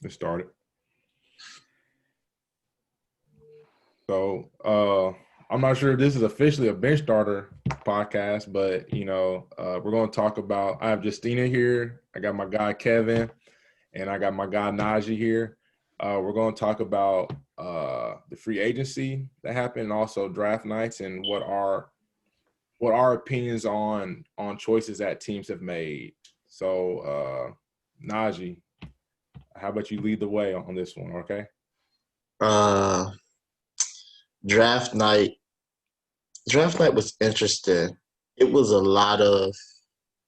It started. So I'm not sure if this is officially a bench starter podcast, but we're going to talk about. I have Justina here. I got my guy Kevin, and I got my guy Najee here. We're going to talk about the free agency that happened, and also draft nights, and what our opinions on choices that teams have made. So Najee, how about you lead the way on this one? Okay. Uh, draft night. Draft night was interesting. It was a lot of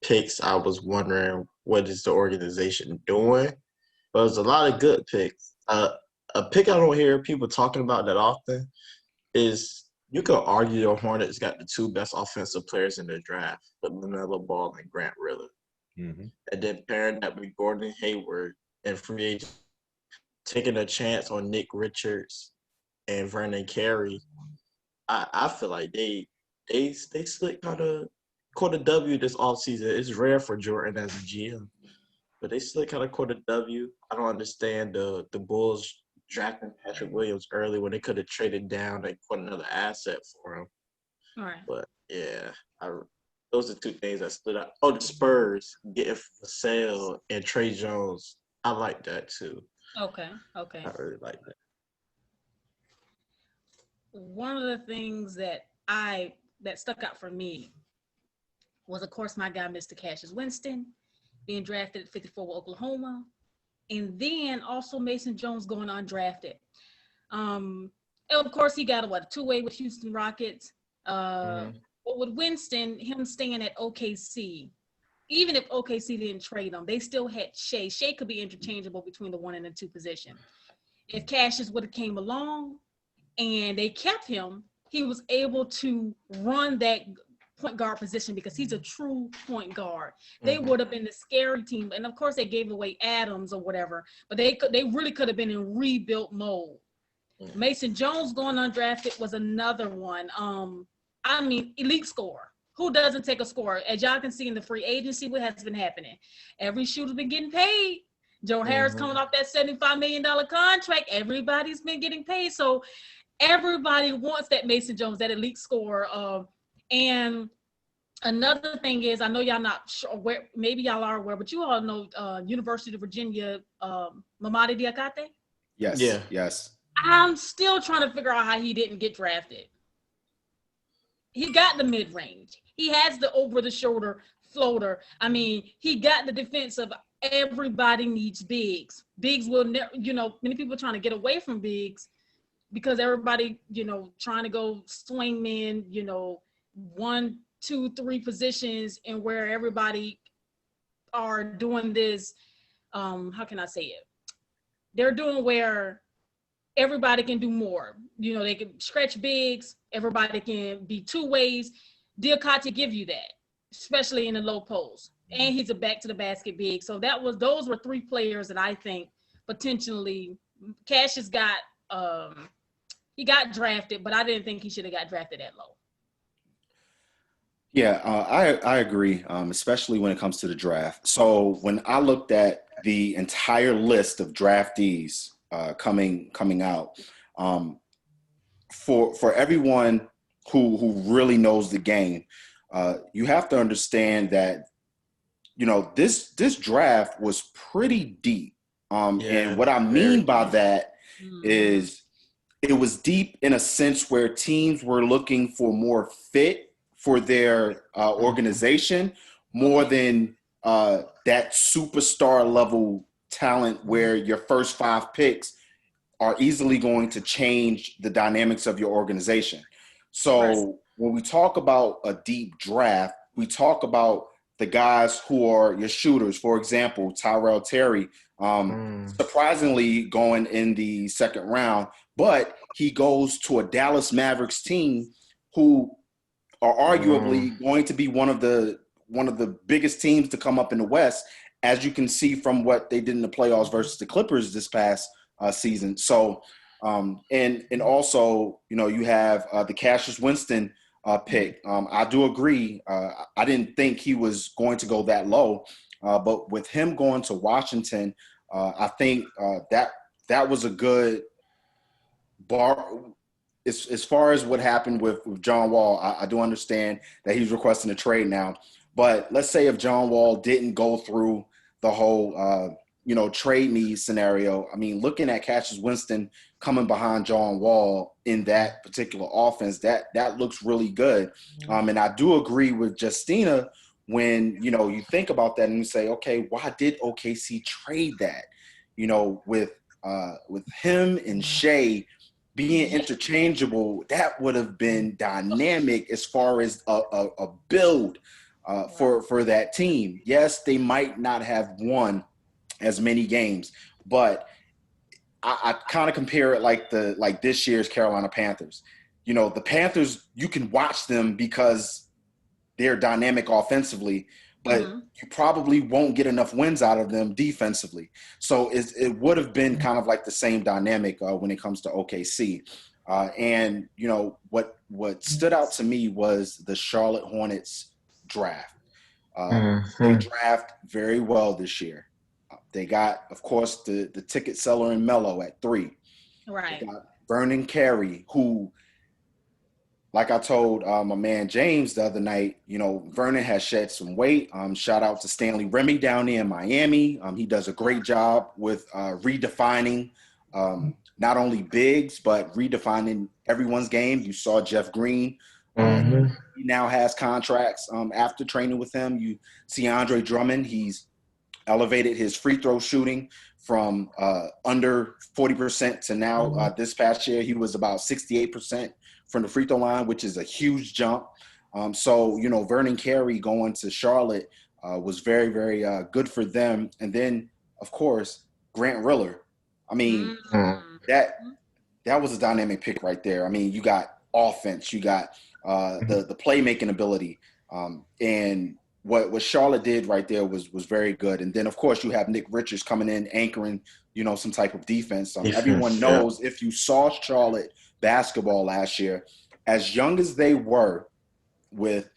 picks. I was wondering what is the organization doing, but it was a lot of good picks. A pick I don't hear people talking about that often is you could argue the Hornets got the two best offensive players in the draft, but LaMelo Ball and Grant Riller. Mm-hmm. And then pairing that with Gordon Hayward and free agent, taking a chance on Nick Richards and Vernon Carey. I feel like they slick kind of caught a W this offseason. It's rare for Jordan as a GM, but they slick kind of caught a W. I don't understand the Bulls drafting Patrick Williams early when they could have traded down and put another asset for him. All right. But yeah, those are two things that stood out. Oh, the Spurs getting Vassell and Trey Jones. I like that too. Okay. I really like that. One of the things that stuck out for me was, of course, my guy, Mr. Cassius Winston, being drafted at 54 with Oklahoma, and then also Mason Jones going undrafted. And of course, he got a two-way with Houston Rockets. But with Winston, him staying at OKC, even if OKC didn't trade him, they still had Shea. Shea could be interchangeable between the 1 and the 2 position. If Cassius would have came along and they kept him, he was able to run that point guard position because he's a true point guard. They would have been the scary team. And of course they gave away Adams or whatever, but they really could have been in rebuilt mode. Mason Jones going undrafted was another one. Elite scorer. Who doesn't take a score? As y'all can see in the free agency, what has been happening? Every shooter's been getting paid. Joe Harris coming off that $75 million contract. Everybody's been getting paid. So everybody wants that Mason Jones, that elite scorer. And another thing is, I know y'all not sure where, maybe y'all are aware, but you all know University of Virginia, Mamadi Diakate? Yes. Yeah. Yes. I'm still trying to figure out how he didn't get drafted. He got the mid-range. He has the over-the-shoulder floater. I mean, he got the defense of everybody needs bigs. Bigs will never, many people are trying to get away from bigs because everybody, trying to go swing men, 1, 2, 3 positions, and where everybody are doing this, how can I say it? They're doing where everybody can do more. They can stretch bigs. Everybody can be two ways. Diakate give you that, especially in the low post. And he's a back to the basket big. So those were 3 players that I think potentially Cassius got he got drafted, but I didn't think he should have got drafted that low. Yeah, I agree, especially when it comes to the draft. So when I looked at the entire list of draftees coming out, for everyone who really knows the game, you have to understand that this draft was pretty deep. And what I mean by that is it was deep in a sense where teams were looking for more fit for their organization more than that superstar level talent where your first 5 picks are easily going to change the dynamics of your organization. So when we talk about a deep draft, we talk about the guys who are your shooters. For example, Tyrell Terry, surprisingly going in the 2nd round, but he goes to a Dallas Mavericks team who are arguably going to be one of the biggest teams to come up in the West, as you can see from what they did in the playoffs versus the Clippers this past season. So, and also, you have the Cassius Winston pick. I do agree. I didn't think he was going to go that low, but with him going to Washington, I think that was a good bar. As far as what happened with John Wall, I do understand that he's requesting a trade now. But let's say if John Wall didn't go through the whole trade me scenario. I mean, looking at Cassius Winston coming behind John Wall in that particular offense, that looks really good. And I do agree with Justina when you think about that and you say, okay, why did OKC trade that? With him and Shea being interchangeable, that would have been dynamic as far as a build for that team. Yes, they might not have won as many games, but I kind of compare it like this year's Carolina Panthers. The Panthers, you can watch them because they're dynamic offensively, but you probably won't get enough wins out of them defensively. So it would have been kind of like the same dynamic when it comes to OKC. And what stood out to me was the Charlotte Hornets draft. They draft very well this year. They got, of course, the ticket seller in Melo at 3. Right. They got Vernon Carey, who, like I told my man James the other night, Vernon has shed some weight. Shout out to Stanley Remy down there in Miami. He does a great job with redefining not only bigs, but redefining everyone's game. You saw Jeff Green. He now has contracts after training with him. You see Andre Drummond. He's elevated his free throw shooting from under 40% to now this past year, he was about 68% from the free throw line, which is a huge jump. So Vernon Carey going to Charlotte was very, very good for them. And then, of course, Grant Riller. I mean, that was a dynamic pick right there. I mean, you got offense, you got the playmaking ability, and what Charlotte did right there was very good. And then, of course, you have Nick Richards coming in, anchoring, some type of defense. Everyone knows if you saw Charlotte basketball last year, as young as they were with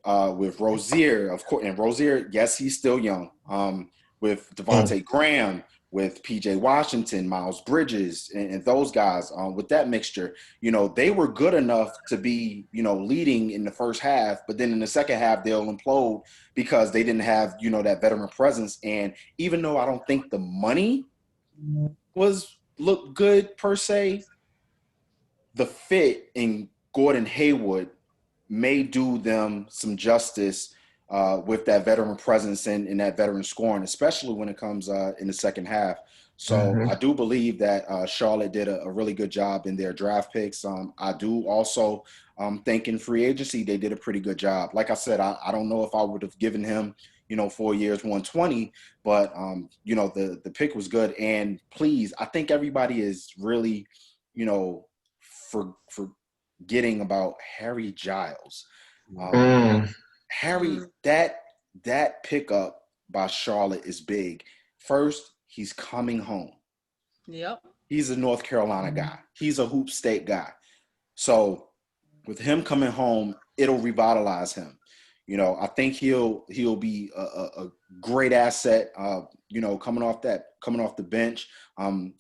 Rozier, of course, and Rozier, yes, he's still young, with Devontae Graham, with PJ Washington, Miles Bridges, and those guys, with that mixture, they were good enough to be, leading in the first half, but then in the second half, they'll implode because they didn't have, that veteran presence. And even though I don't think the money looked good per se, the fit in Gordon Hayward may do them some justice with that veteran presence and that veteran scoring, especially when it comes in the second half. So I do believe that Charlotte did a really good job in their draft picks. I do also think in free agency, they did a pretty good job. Like I said, I don't know if I would have given him, 4 years, 120, but, the pick was good. And please, I think everybody is really, forgetting about Harry Giles. Harry, that pickup by Charlotte is big. First, he's coming home. Yep. He's a North Carolina guy. He's a hoop state guy. So with him coming home, it'll revitalize him. I think he'll be a great asset. Coming off the bench.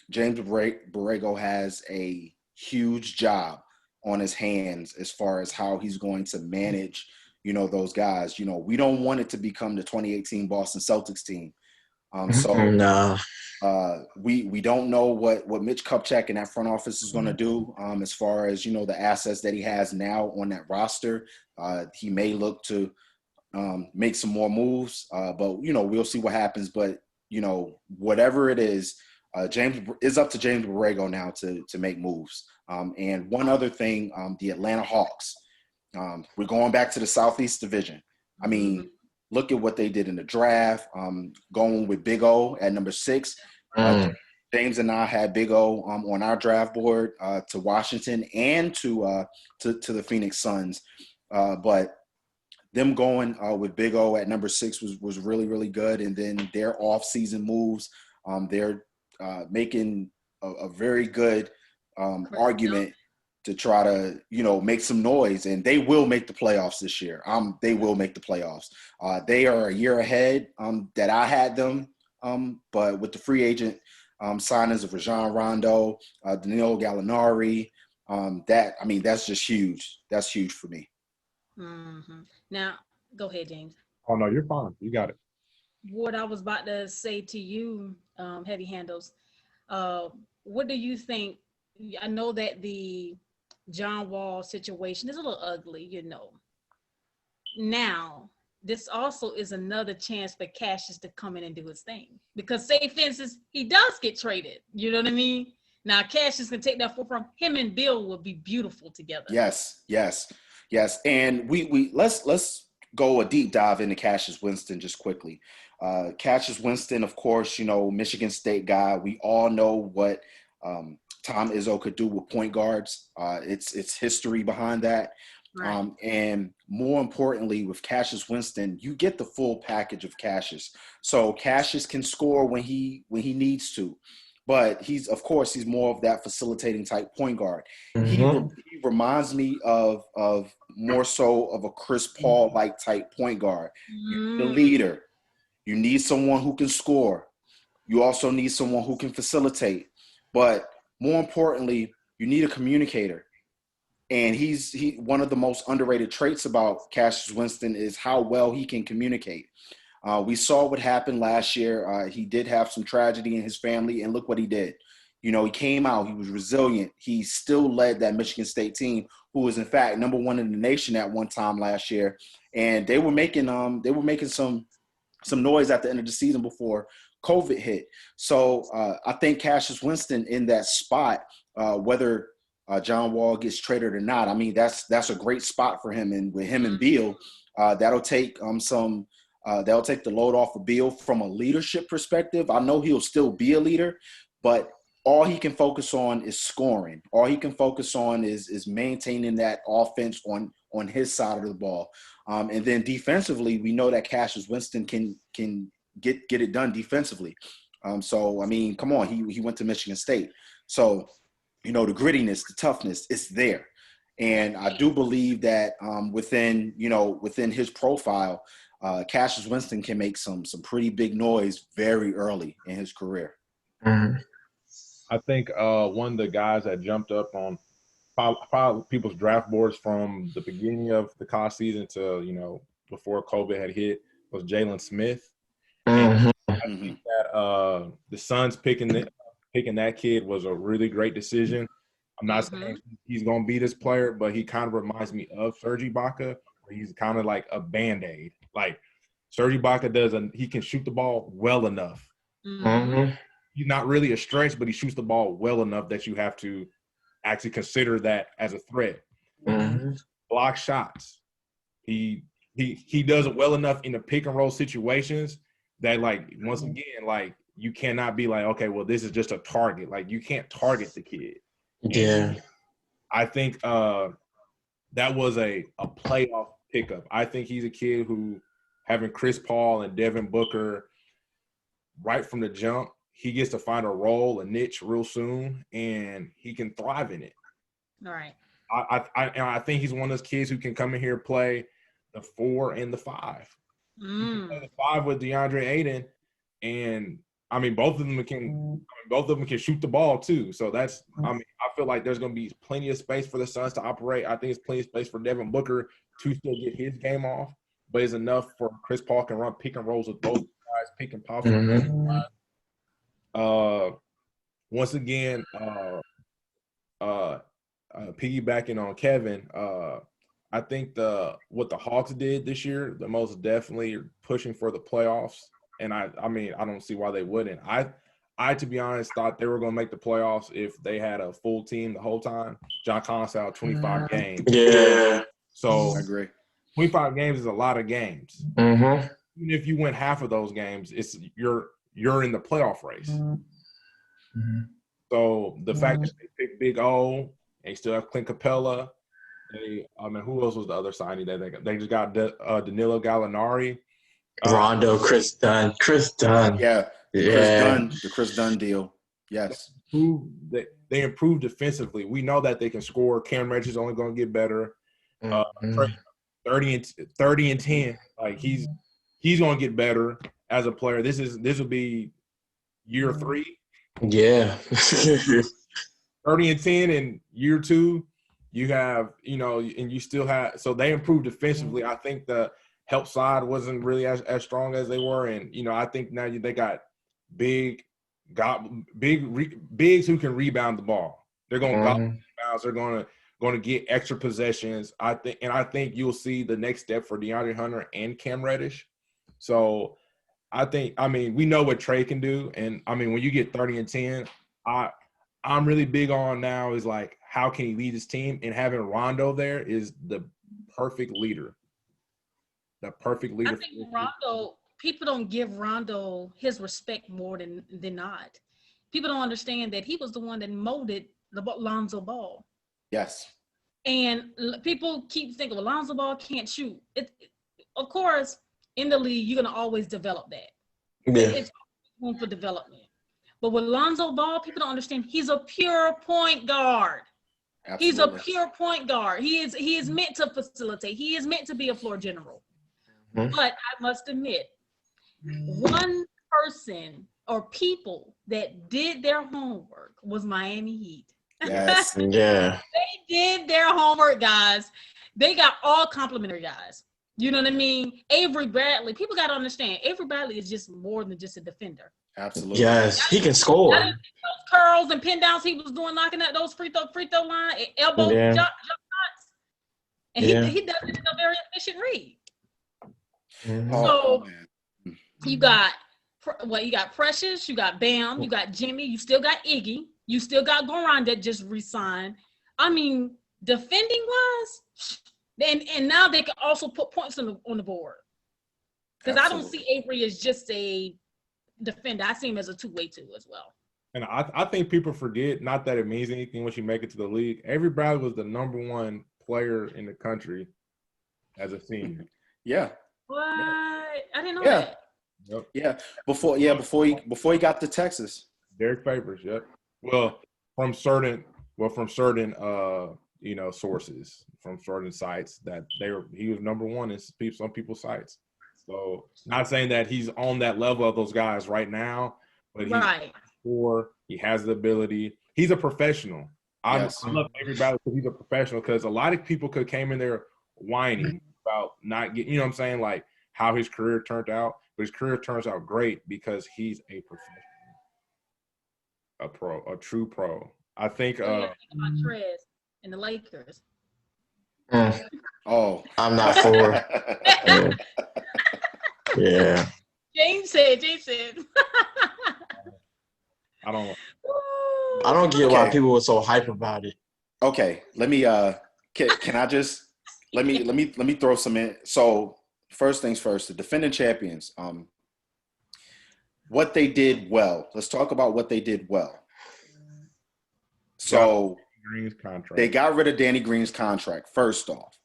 James Borrego has a huge job on his hands as far as how he's going to manage those guys. We don't want it to become the 2018 Boston Celtics team. We don't know what Mitch Kupchak and that front office is going to do as far as, the assets that he has now on that roster. He may look to make some more moves, but, we'll see what happens. But, whatever it is, it's up to James Borrego now to make moves. And one other thing, the Atlanta Hawks. We're going back to the Southeast Division. I mean, look at what they did in the draft. Going with Big O at number 6. James and I had Big O on our draft board to Washington and to the Phoenix Suns. But them going with Big O at number 6 was really, really good. And then their offseason moves, they're making a very good argument to try to, make some noise, and they will make the playoffs this year. They will make the playoffs. They are a year ahead that I had them But with the free agent signings of Rajon Rondo, Danilo Gallinari, that's just huge. That's huge for me. Mm-hmm. Now, go ahead, James. Oh no, you're fine. You got it. What I was about to say to you, Heavy Handles, what do you think? I know that the John Wall situation is a little ugly, Now, this also is another chance for Cassius to come in and do his thing. Because say, for instance, he does get traded. You know what I mean? Now, Cassius can take that from him, and Bill will be beautiful together. Yes. And we let's go a deep dive into Cassius Winston just quickly. Cassius Winston, of course, Michigan State guy. We all know what Tom Izzo could do with point guards. It's history behind that. Right. And more importantly, with Cassius Winston, you get the full package of Cassius. So Cassius can score when he needs to, but he's more of that facilitating type point guard. Mm-hmm. He reminds me of more so of a Chris Paul like type point guard. You need a leader. You need someone who can score. You also need someone who can facilitate. But more importantly, you need a communicator. And he one of the most underrated traits about Cassius Winston is how well he can communicate. We saw what happened last year. He did have some tragedy in his family, and look what he did. He came out. He was resilient. He still led that Michigan State team, who was in fact number one in the nation at one time last year. And they were making some noise at the end of the season before COVID hit. So I think Cassius Winston in that spot, whether John Wall gets traded or not, that's a great spot for him. And with him and Beal, that'll take that'll take the load off of Beal from a leadership perspective. I know he'll still be a leader, but all he can focus on is scoring. All he can focus on is maintaining that offense on his side of the ball. And then defensively, we know that Cassius Winston can get it done defensively. Come on, he went to Michigan State. So, the grittiness, the toughness, it's there. And I do believe that within his profile, Cassius Winston can make some pretty big noise very early in his career. Mm-hmm. I think one of the guys that jumped up on probably people's draft boards from the beginning of the college season to, before COVID had hit was Jalen Smith. Mm-hmm. I think that the Suns picking that kid was a really great decision. I'm not saying he's going to be this player, but he kind of reminds me of Serge Ibaka, where he's kind of like a Band-Aid. Like Serge Ibaka he can shoot the ball well enough. Mm-hmm. He's not really a stretch, but he shoots the ball well enough that you have to actually consider that as a threat. Mm-hmm. Block shots. He does it well enough in the pick and roll situations that, like, once again, like, you cannot be like, okay, well, this is just a target. Like, you can't target the kid. Yeah. I think that was a playoff pickup. I think he's a kid who, having Chris Paul and Devin Booker right from the jump, he gets to find a role, a niche real soon, and he can thrive in it. All right. I think he's one of those kids who can come in here and play the 4 and the 5. He can play the 5 with DeAndre Ayton, and both of them can shoot the ball too. So that's I feel like there's going to be plenty of space for the Suns to operate. I think it's plenty of space for Devin Booker to still get his game off, but it's enough for Chris Paul can run pick and rolls with both guys, pick and pop. Mm-hmm. Once again, piggybacking on Kevin, I think what the Hawks did this year, the most definitely pushing for the playoffs. And I don't see why they wouldn't. I to be honest, thought they were going to make the playoffs if they had a full team the whole time. John Collins out 25 games. Yeah. So I agree. 25 games is a lot of games. Mm-hmm. Even if you win half of those games, you're in the playoff race. Mm-hmm. So the fact that they picked Big O, they still have Clint Capella. Who else was the other signing that they got? They just got Danilo Gallinari. Rondo, Chris Dunn. Yeah. The Chris Dunn deal. Yes. They improved defensively. We know that they can score. Cam Reddish is only going to get better. 30 and 10. Like he's going to get better. as a player. This will be year 3. Yeah. 30-10 in year 2. You have, and you still have. So they improved defensively. I think the help side wasn't really as strong as they were, and I think now they got bigs who can rebound the ball. They're going to rebounds. They're going to get extra possessions. I think you'll see the next step for DeAndre Hunter and Cam Reddish. So we know what Trey can do, and when you get 30-10, I'm really big on now is like how can he lead his team, and having Rondo there is the perfect leader. The perfect leader. I think Rondo. People don't give Rondo his respect more than not. People don't understand that he was the one that molded the Lonzo Ball. Yes. And people keep thinking, well, Lonzo Ball can't shoot. Of course, in the league, you're going to always develop that. Yeah. It's room for development. But with Lonzo Ball, people don't understand he's a pure point guard. Absolutely. He's a pure point guard. He is meant to facilitate. He is meant to be a floor general. Mm-hmm. But I must admit, one person or people that did their homework was Miami Heat. Yes. Yeah. They did their homework, guys. They got all complimentary guys. You know what I mean? Avery Bradley. People got to understand, Avery Bradley is just more than just a defender. Absolutely. Yes, he can score. Those curls and pin downs he was doing, knocking at those free throw line, elbow jump shots. And he does it in a very efficient read. Mm-hmm. So you got Precious, you got Bam, you got Jimmy, you still got Iggy, you still got Goran that just resigned. Defending wise, and now they can also put points on the board. Because I don't see Avery as just a defender. I see him as a two-way too as well. And I think people forget, not that it means anything once you make it to the league. Avery Bradley was the number 1 player in the country as a senior. Yeah. What? I didn't know that. Yep. Yeah. Before he got to Texas. Derek Favors, yep. Well, from certain sources, from certain sites that he was number 1 in some people's sites. So not saying that he's on that level of those guys right now, but he has the ability. He's a professional. Yes. I love everybody because he's a professional, because a lot of people came in there whining about not getting, you know what I'm saying, like how his career turned out. But his career turns out great because he's a professional, a true pro. I think about Trez and the Lakers. Oh, I'm not for. Yeah. James said. I don't get why people were so hype about it. Okay, let me can I just let me throw some in. So first things first, the defending champions, what they did well. Let's talk about what they did well. So they got rid of Danny Green's contract first off,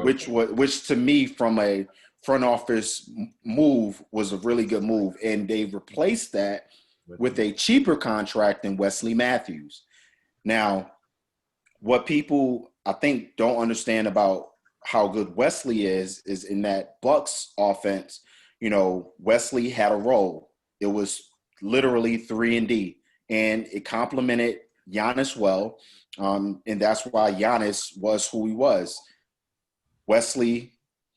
which to me, from a front office move, was a really good move, and they replaced that with a cheaper contract than Wesley Matthews. Now, what people I think don't understand about how good Wesley is in that Bucks offense. Wesley had a role. It was literally 3-and-D, and it complemented Giannis well, and that's why Giannis was who he was. Wesley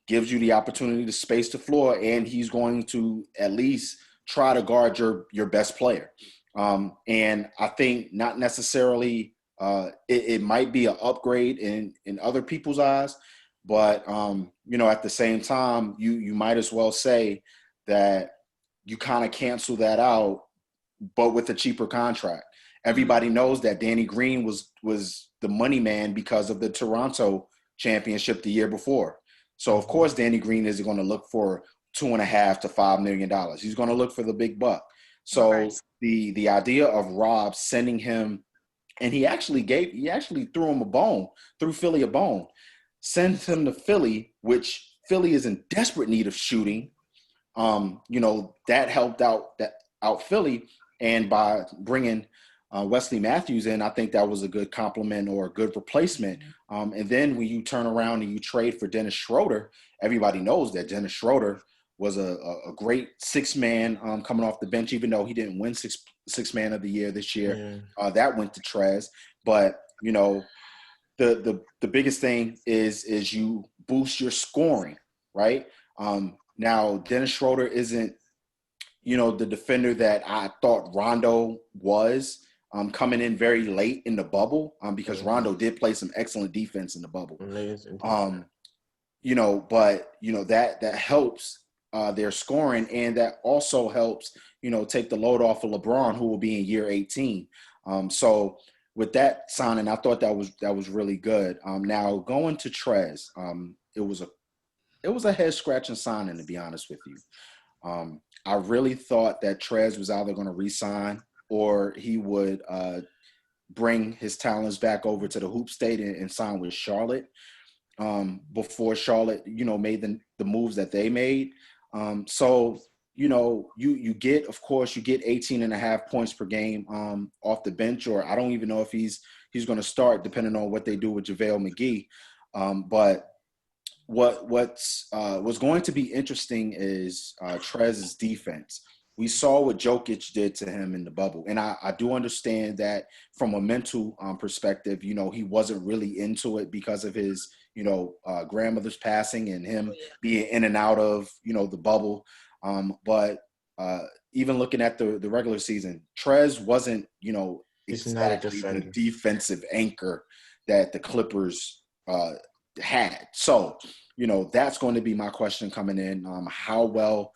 gives you the opportunity to space the floor, and he's going to at least try to guard your best player. And I think not necessarily it might be an upgrade in other people's eyes, but at the same time, you might as well say that you kind of cancel that out, but with a cheaper contract. Everybody knows that Danny Green was the money man because of the Toronto championship the year before. So of course, Danny Green isn't going to look for $2.5 to $5 million. He's going to look for the big buck. So the idea of Rob sending him, and he actually threw Philly a bone, sends him to Philly, which Philly is in desperate need of shooting. That helped out Philly, and by bringing Wesley Matthews in, I think that was a good compliment or a good replacement. And then when you turn around and you trade for Dennis Schroeder, everybody knows that Dennis Schroeder was a great six-man coming off the bench, even though he didn't win six-man of the year this year. Yeah. That went to Trez. But, you know, the biggest thing is you boost your scoring, right? Now, Dennis Schroeder isn't, you know, the defender that I thought Rondo was coming in very late in the bubble because Rondo did play some excellent defense in the bubble. Amazing. You know, but, you know, that helps their scoring, and that also helps, you know, take the load off of LeBron, who will be in year 18. So with that signing, I thought that was really good. Now going to Trez, it was a head scratching signing, to be honest with you. I really thought that Trez was either going to re-sign or he would bring his talents back over to the hoop state and sign with Charlotte before Charlotte, you know, made the moves that they made. So, you know, you get 18 and a half points per game off the bench, or I don't even know if he's going to start, depending on what they do with JaVale McGee. But what's going to be interesting is Trez's defense. We saw what Jokic did to him in the bubble. And I do understand that from a mental perspective, you know, he wasn't really into it because of his, you know, grandmother's passing and him being in and out of, you know, the bubble. But even looking at the regular season, Trez wasn't, you know, exactly the defensive anchor that the Clippers had. So, you know, that's going to be my question coming in. How well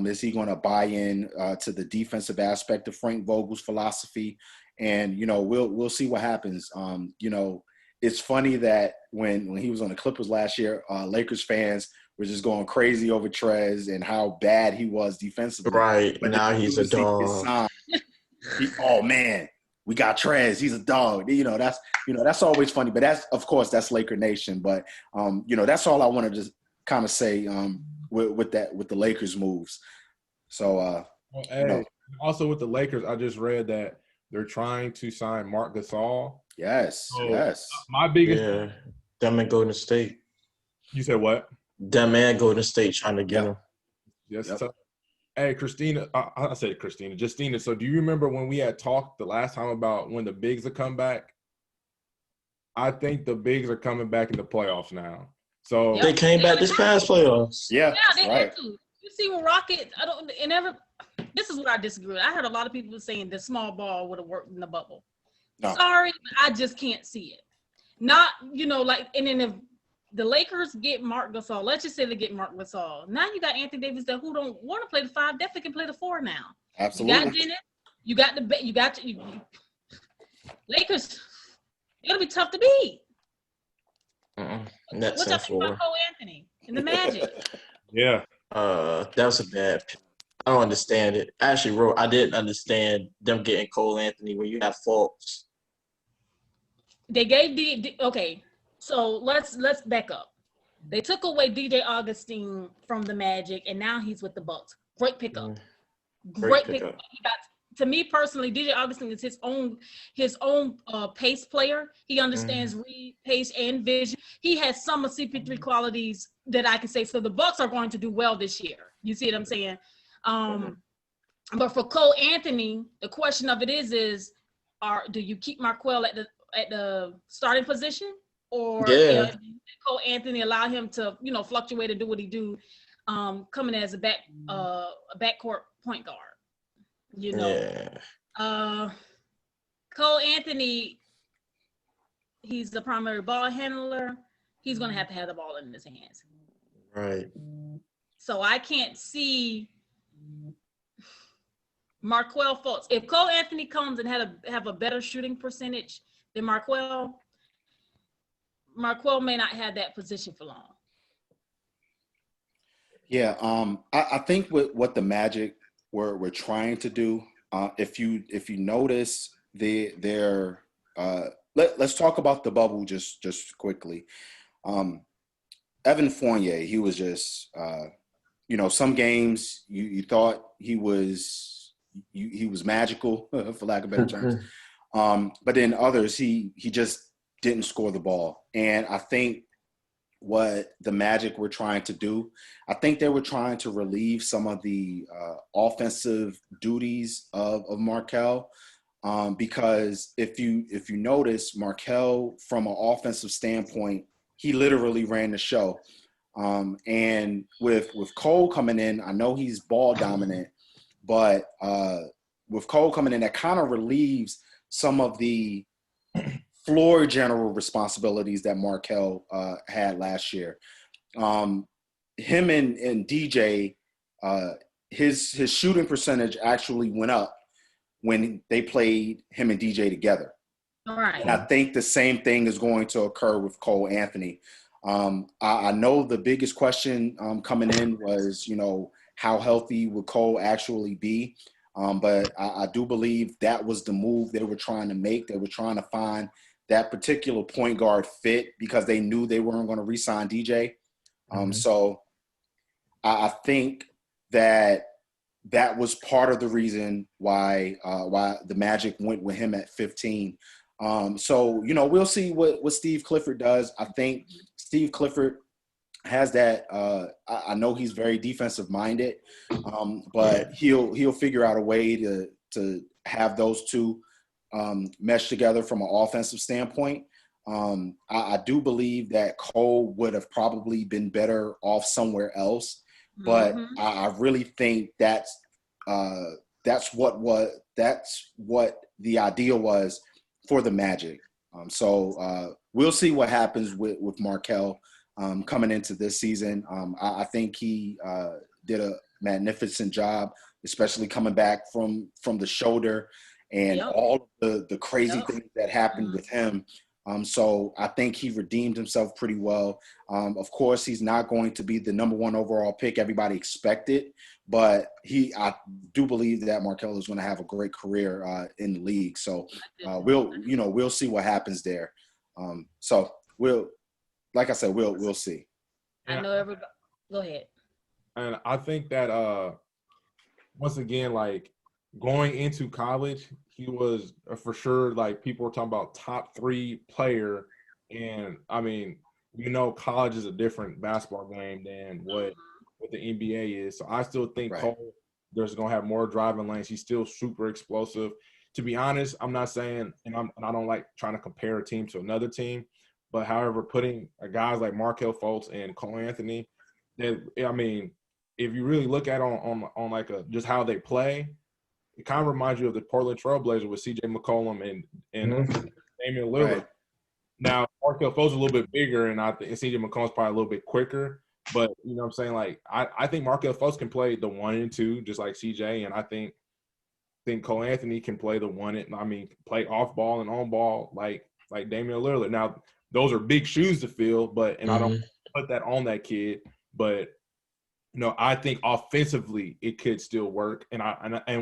is he going to buy in to the defensive aspect of Frank Vogel's philosophy? And, you know, we'll see what happens. You know, it's funny that when he was on the Clippers last year, Lakers fans were just going crazy over Trez and how bad he was defensively. Right. But now he's a dog. Oh man, we got Trez. He's a dog. You know, that's always funny. But that's Laker Nation. But you know, that's all I wanted to kind of say with the Lakers moves. So hey, you know. Also with the Lakers, I just read that they're trying to sign Marc Gasol. Yes, so yes. My biggest them and Golden State. You said what? Them and Golden State trying to get him. Yes. Yep. Hey, Christina, I said Christina, Justina. So do you remember when we had talked the last time about when the bigs will come back? I think the bigs are coming back in the playoffs now. So they came back this past playoffs. Yeah, they right. had to. You see, with Rockets, this is what I disagree with. I heard a lot of people saying the small ball would have worked in the bubble. No. Sorry, I just can't see it. Not, you know, like, and then if the Lakers get Marc Gasol, let's just say they get Marc Gasol. Now you got Anthony Davis that who don't want to play the 5, definitely can play the 4 now. Absolutely. You got Dennis, you got Lakers. It'll be tough to beat. That's what's up about Cole Anthony and the Magic? Yeah. That was a bad pick. I don't understand it. Actually, I didn't understand them getting Cole Anthony when you have Fultz. They gave okay. So let's back up. They took away DJ Augustine from the Magic, and now he's with the Bucks. Great pickup. Great pickup. He got, to me personally, DJ Augustine is his own pace player. He understands read, pace, and vision. He has some of CP3 qualities that I can say. So the Bucks are going to do well this year. You see what I'm saying? But for Cole Anthony, the question of it is do you keep Marquell at the starting position, or Cole Anthony allow him to, you know, fluctuate and do what he do, coming as a backcourt point guard? You know, Cole Anthony, he's the primary ball handler. He's going to have the ball in his hands. Right. So I can't see Marquell Fultz. If Cole Anthony comes and have a better shooting percentage than Marquell may not have that position for long. Yeah, I think with what the Magic we're trying to do, if you notice, they're let's talk about the bubble just quickly. Evan Fournier, he was just you know, some games you thought he was magical, for lack of better terms, but in others he just didn't score the ball. And I think what the Magic were trying to do. I think they were trying to relieve some of the offensive duties of Markel. Because if you notice, Markel, from an offensive standpoint, he literally ran the show. And with Cole coming in, I know he's ball dominant, but with Cole coming in, that kind of relieves some of the floor general responsibilities that Markel had last year. Him and DJ, his shooting percentage actually went up when they played him and DJ together. All right. And I think the same thing is going to occur with Cole Anthony. I know the biggest question coming in was, how healthy would Cole actually be? But I do believe that was the move they were trying to make. They were trying to find that particular point guard fit because they knew they weren't going to re-sign DJ. So I think that was part of the reason why the Magic went with him at 15. So, we'll see what Steve Clifford does. I think Steve Clifford has that. I know he's very defensive minded, but he'll figure out a way to have those two mesh together from an offensive standpoint. I do believe that Cole would have probably been better off somewhere else, but I really think that's what the ideal was for the Magic. So we'll see what happens with Markel coming into this season. I think he did a magnificent job, especially coming back from the shoulder and all of the crazy things that happened with him. So I think he redeemed himself pretty well. Of course, he's not going to be the number 1 overall pick everybody expected, but I do believe that Markel is going to have a great career in the league. So we'll see what happens there. So like I said, we'll see. I know everybody. Go ahead. And I think that once again, like going into college, he was for sure, like people were talking about top 3 player. And I mean, college is a different basketball game than what the NBA is. So I still think Cole, there's going to have more driving lanes. He's still super explosive. To be honest, I'm not saying, and I don't like trying to compare a team to another team, but however, putting guys like Markelle Fultz and Cole Anthony, I mean, if you really look at on like just how they play, it kind of reminds you of the Portland Trailblazers with C.J. McCollum and Damian Lillard. Right. Now, Markelle Fultz is a little bit bigger, and I think C.J. McCollum's probably a little bit quicker. But you know what I'm saying? Like I think Markelle Fultz can play the 1 and 2 just like C.J. And I think Cole Anthony can play the 1 and play off ball and on ball like Damian Lillard. Now those are big shoes to fill, but I don't put that on that kid, but. I think offensively it could still work, and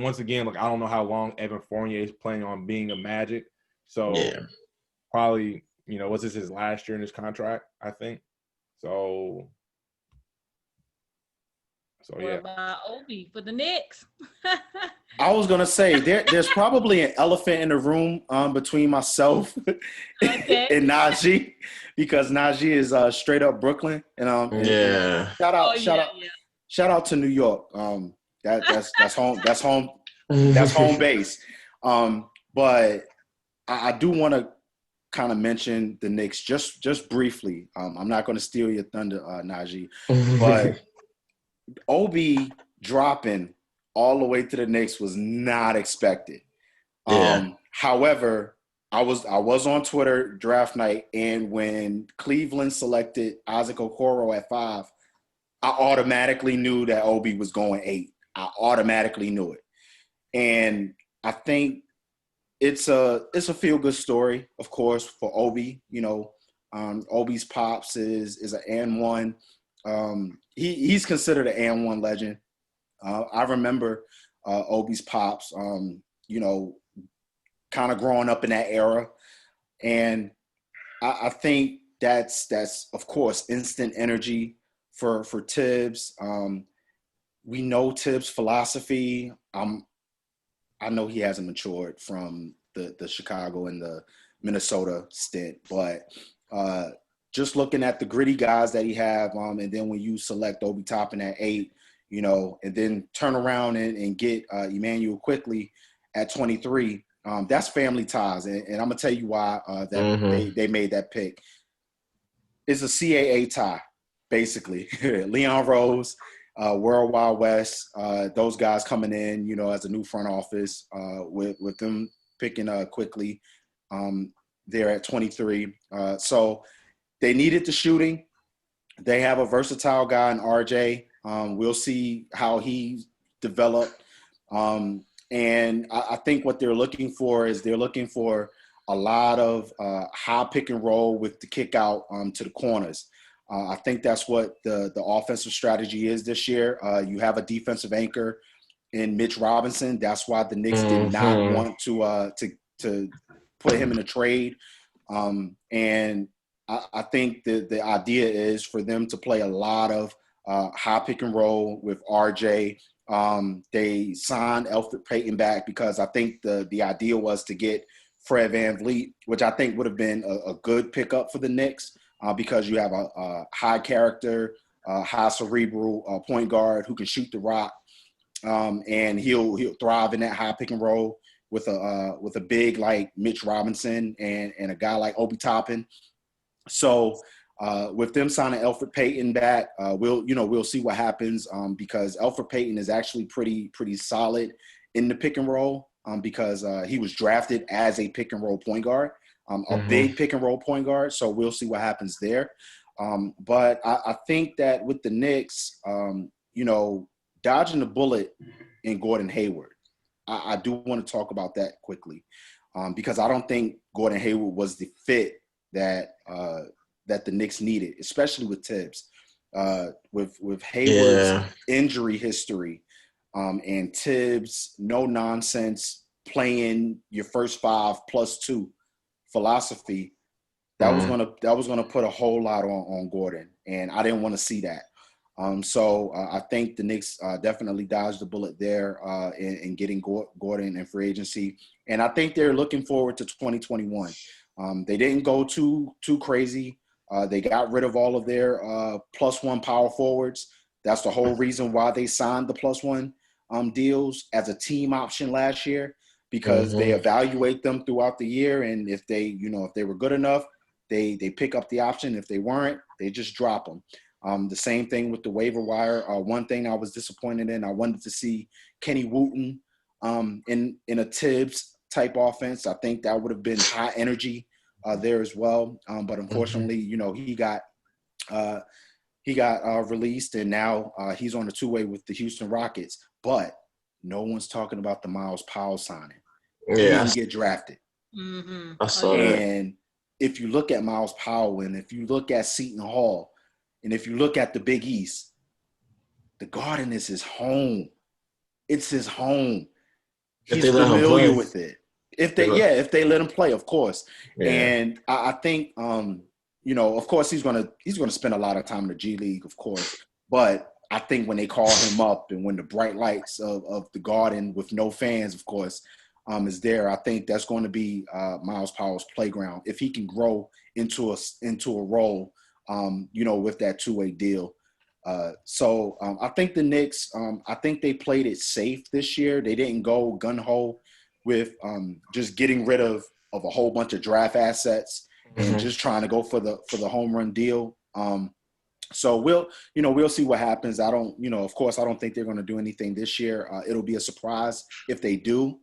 once again, I don't know how long Evan Fournier is planning on being a Magic, so probably was this his last year in his contract? I think so. What about Obi for the Knicks? I was gonna say there's probably an elephant in the room between myself and Najee, because Najee is straight up Brooklyn, and shout out to New York. That's home. That's home base. But I do want to kind of mention the Knicks just briefly. I'm not going to steal your thunder, Najee, but Obi dropping all the way to the Knicks was not expected. However, I was on Twitter draft night, and when Cleveland selected Isaac Okoro at 5, I automatically knew that Obi was going 8. I automatically knew it. And I think it's a feel-good story, of course, for Obi. Obi's pops is an and-1. He's considered an and-1 legend. I remember Obi's pops, kind of growing up in that era. And I think that's of course instant energy for Tibbs. We know Tibbs' philosophy. I know he hasn't matured from the Chicago and the Minnesota stint, but just looking at the gritty guys that he have, and then when you select Obi Toppin at 8, and then turn around and get Emmanuel quickly at 23, that's family ties. And I'm going to tell you why they made that pick. It's a CAA tie, basically. Leon Rose, World Wild West, those guys coming in, as a new front office with them picking quickly. They're at 23. So they needed the shooting. They have a versatile guy in RJ. We'll see how he developed. And I think what they're looking for is a lot of high pick and roll with the kick out to the corners. I think that's what the offensive strategy is this year. You have a defensive anchor in Mitch Robinson. That's why the Knicks did not want to put him in a trade. And I think the idea is for them to play a lot of high pick and roll with RJ. They signed Elfrid Payton back because I think the idea was to get Fred VanVleet, which I think would have been a good pickup for the Knicks because you have a high character, high cerebral point guard who can shoot the rock, and he'll thrive in that high pick and roll with a big like Mitch Robinson and a guy like Obi Toppin. So with them signing Elfrid Payton back, we'll see what happens because Elfrid Payton is actually pretty solid in the pick and roll because he was drafted as a pick and roll point guard, a big pick and roll point guard. So we'll see what happens there. But I think that with the Knicks, dodging the bullet in Gordon Hayward, I do want to talk about that quickly because I don't think Gordon Hayward was the fit that the Knicks needed, especially with Tibbs. With Hayward's injury history and Tibbs' no-nonsense playing your first 5+2 philosophy, that was gonna put a whole lot on Gordon, and I didn't want to see that. So I think the Knicks definitely dodged the bullet there in getting Gordon in free agency, and I think they're looking forward to 2021. They didn't go too crazy. They got rid of all of their +1 power forwards. That's the whole reason why they signed the +1 deals as a team option last year, because they evaluate them throughout the year, and if they were good enough, they pick up the option. If they weren't, they just drop them. The same thing with the waiver wire. One thing I was disappointed in, I wanted to see Kenny Wooten in a Tibbs type offense. I think that would have been high energy there as well. But unfortunately, he got released, and now he's on a two-way with the Houston Rockets. But no one's talking about the Miles Powell signing. He didn't get drafted. I saw that. And if you look at Miles Powell, and if you look at Seton Hall, and if you look at the Big East, the Garden is his home. It's his home. He's familiar with it. If they let him play, of course. Yeah. And I think, of course, he's gonna spend a lot of time in the G League, of course. But I think when they call him up and when the bright lights of the Garden with no fans, of course, is there, I think that's going to be Miles Powell's playground if he can grow into a role, with that two-way deal. So I think the Knicks, I think they played it safe this year. They didn't go gun-ho with just getting rid of a whole bunch of draft assets and just trying to go for the home run deal. So we'll see what happens. Of course, I don't think they're going to do anything this year. It'll be a surprise if they do.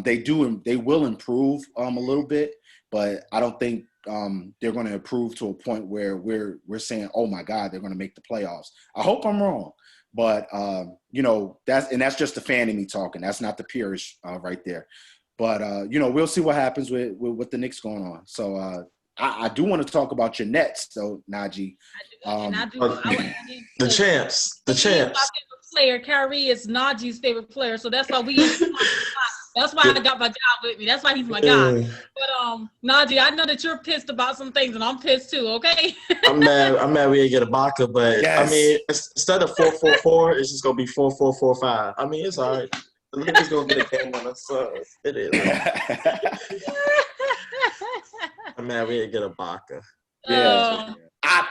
They will improve a little bit, but I don't think they're going to improve to a point where we're saying, oh my God, they're going to make the playoffs. I hope I'm wrong, but that's just the fan in me talking. That's not the purist right there. But we'll see what happens with the Knicks going on. So I do want to talk about your Nets, though, Najee. The champs. My favorite player, Kyrie, is Najee's favorite player, so that's why that's why I got my job with me. That's why he's my guy. But Najee, I know that you're pissed about some things, and I'm pissed too. Okay. I'm mad we didn't get Ibaka, but yes. I mean, instead of 4-4-4, it's just gonna be 4-4-4-5. I mean, it's all right. The Lakers gonna get a game on us, so it is. I'm mad we didn't get Ibaka. Yeah.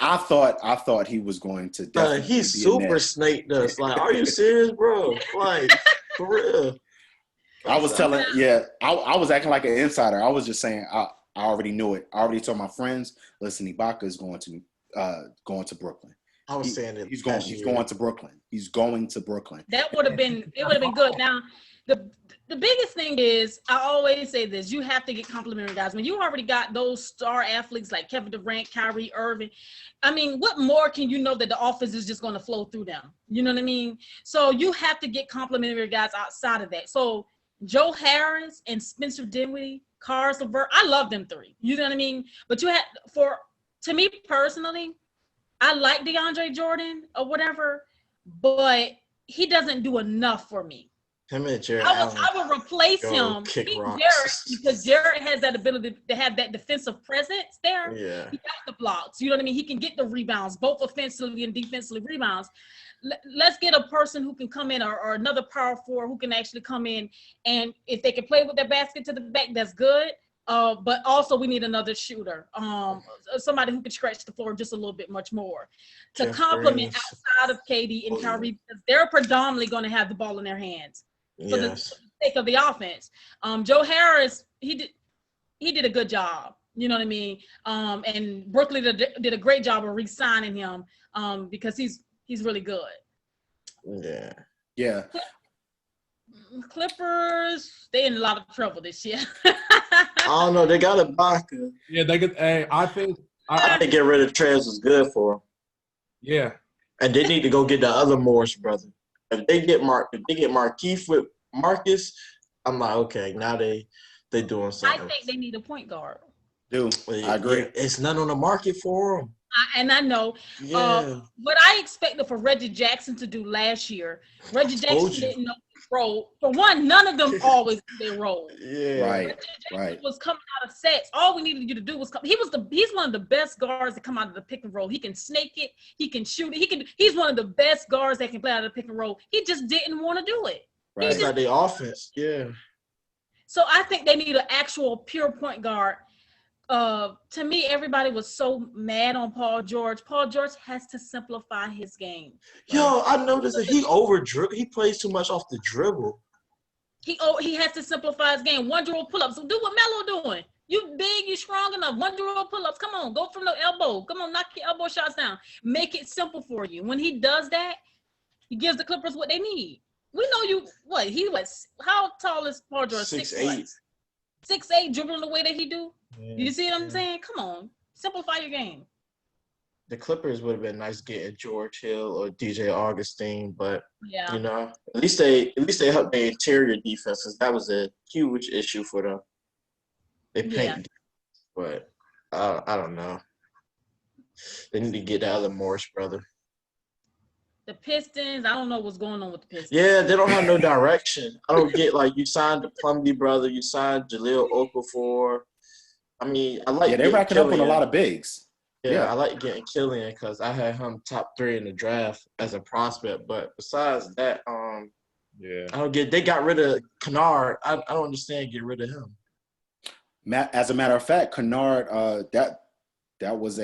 I thought he was going to definitely He be a super Net. snaked us. Like, are you serious, bro? Like, for real. I was telling, I was acting like an insider. I was just saying, I already knew it. I already told my friends, listen, Ibaka is going to Brooklyn. I was saying it. He's going to Brooklyn. He's going to Brooklyn. That would have been good. Now, the biggest thing is, I always say this: you have to get complimentary guys. When you already got those star athletes like Kevin Durant, Kyrie Irving, I mean, what more can you know that the offense is just going to flow through them? You know what I mean? So you have to get complimentary guys outside of that. So Joe Harris and Spencer Dinwiddie, Caris LeVert, I love them three. You know what I mean? But to me personally, I like DeAndre Jordan or whatever, but he doesn't do enough for me. Him and Jared I would replace him because Jared has that ability to have that defensive presence there. Yeah. He got the blocks. You know what I mean? He can get the rebounds, both offensively and defensively rebounds. Let's get a person who can come in or another power forward who can actually come in, and if they can play with their basket to the back, that's good. But also we need another shooter, somebody who can stretch the floor just a little bit much more to complement outside of KD and Kyrie, because they're predominantly going to have the ball in their hands for the sake of the offense. Joe Harris, he did a good job. You know what I mean? And Brooklyn did a great job of re-signing him because he's really good. Yeah. Yeah. Clippers, they in a lot of trouble this year. I don't know. They got Ibaka. Yeah, they could. Hey, I think get rid of Trez was good for them. Yeah. And they need to go get the other Morris brother. If they get Markieff with Marcus, I'm like, okay, now they doing something. I think they need a point guard. Dude, I agree. Yeah, it's not on the market for them. And I know. Yeah. What I expected for Reggie Jackson to do last year, Reggie Jackson didn't know his role. For one, none of them always knew their role. Yeah. Right. Jackson was coming out of sets. All we needed you to do was come. He's one of the best guards that come out of the pick and roll. He can snake it. He can shoot it. He's one of the best guards that can play out of the pick and roll. He just didn't want to do it. Right. It's like the offense. Yeah. So I think they need an actual pure point guard. To me, everybody was so mad on Paul George. Paul George has to simplify his game. Yo, I noticed that he plays too much off the dribble. He has to simplify his game. One dribble pull-ups. So do what Melo doing. You big, you strong enough. One dribble pull-ups. Come on, go from the elbow. Come on, knock your elbow shots down. Make it simple for you. When he does that, he gives the Clippers what they need. We know how tall is Paul George? 6'8". 6'8", dribbling the way that he do. Yeah. You see what I'm saying? Come on, simplify your game. The Clippers would have been nice getting George Hill or DJ Augustine, but yeah, you know, at least they helped their interior defenses. That was a huge issue for them. They paint, but I don't know. They need to get the other Morris brother. The Pistons, I don't know what's going on with the Pistons. Yeah, they don't have no direction. I don't get, like, you signed the Plumlee brother, you signed Jahlil Okafor. I mean, I like they're racking up on a lot of bigs. Yeah, I like getting Killian because I had him top 3 in the draft as a prospect. But besides that, I don't get. They got rid of Kennard. I don't understand getting rid of him. As a matter of fact, Kennard, that was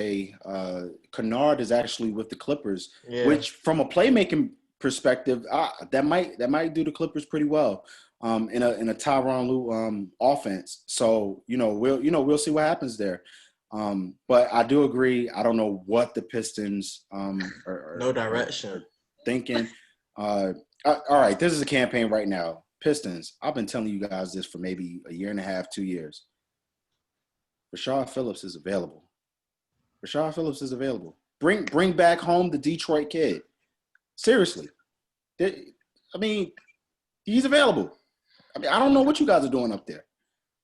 Kennard is actually with the Clippers, which from a playmaking perspective, that might do the Clippers pretty well. In a Tyronn Lue offense. So we'll see what happens there. But I do agree. I don't know what the Pistons no direction are thinking. All right, this is a campaign right now. Pistons. I've been telling you guys this for maybe a year and a half, 2 years. Rashard Phillips is available. Bring back home the Detroit kid. Seriously. I mean, he's available. I mean, I don't know what you guys are doing up there.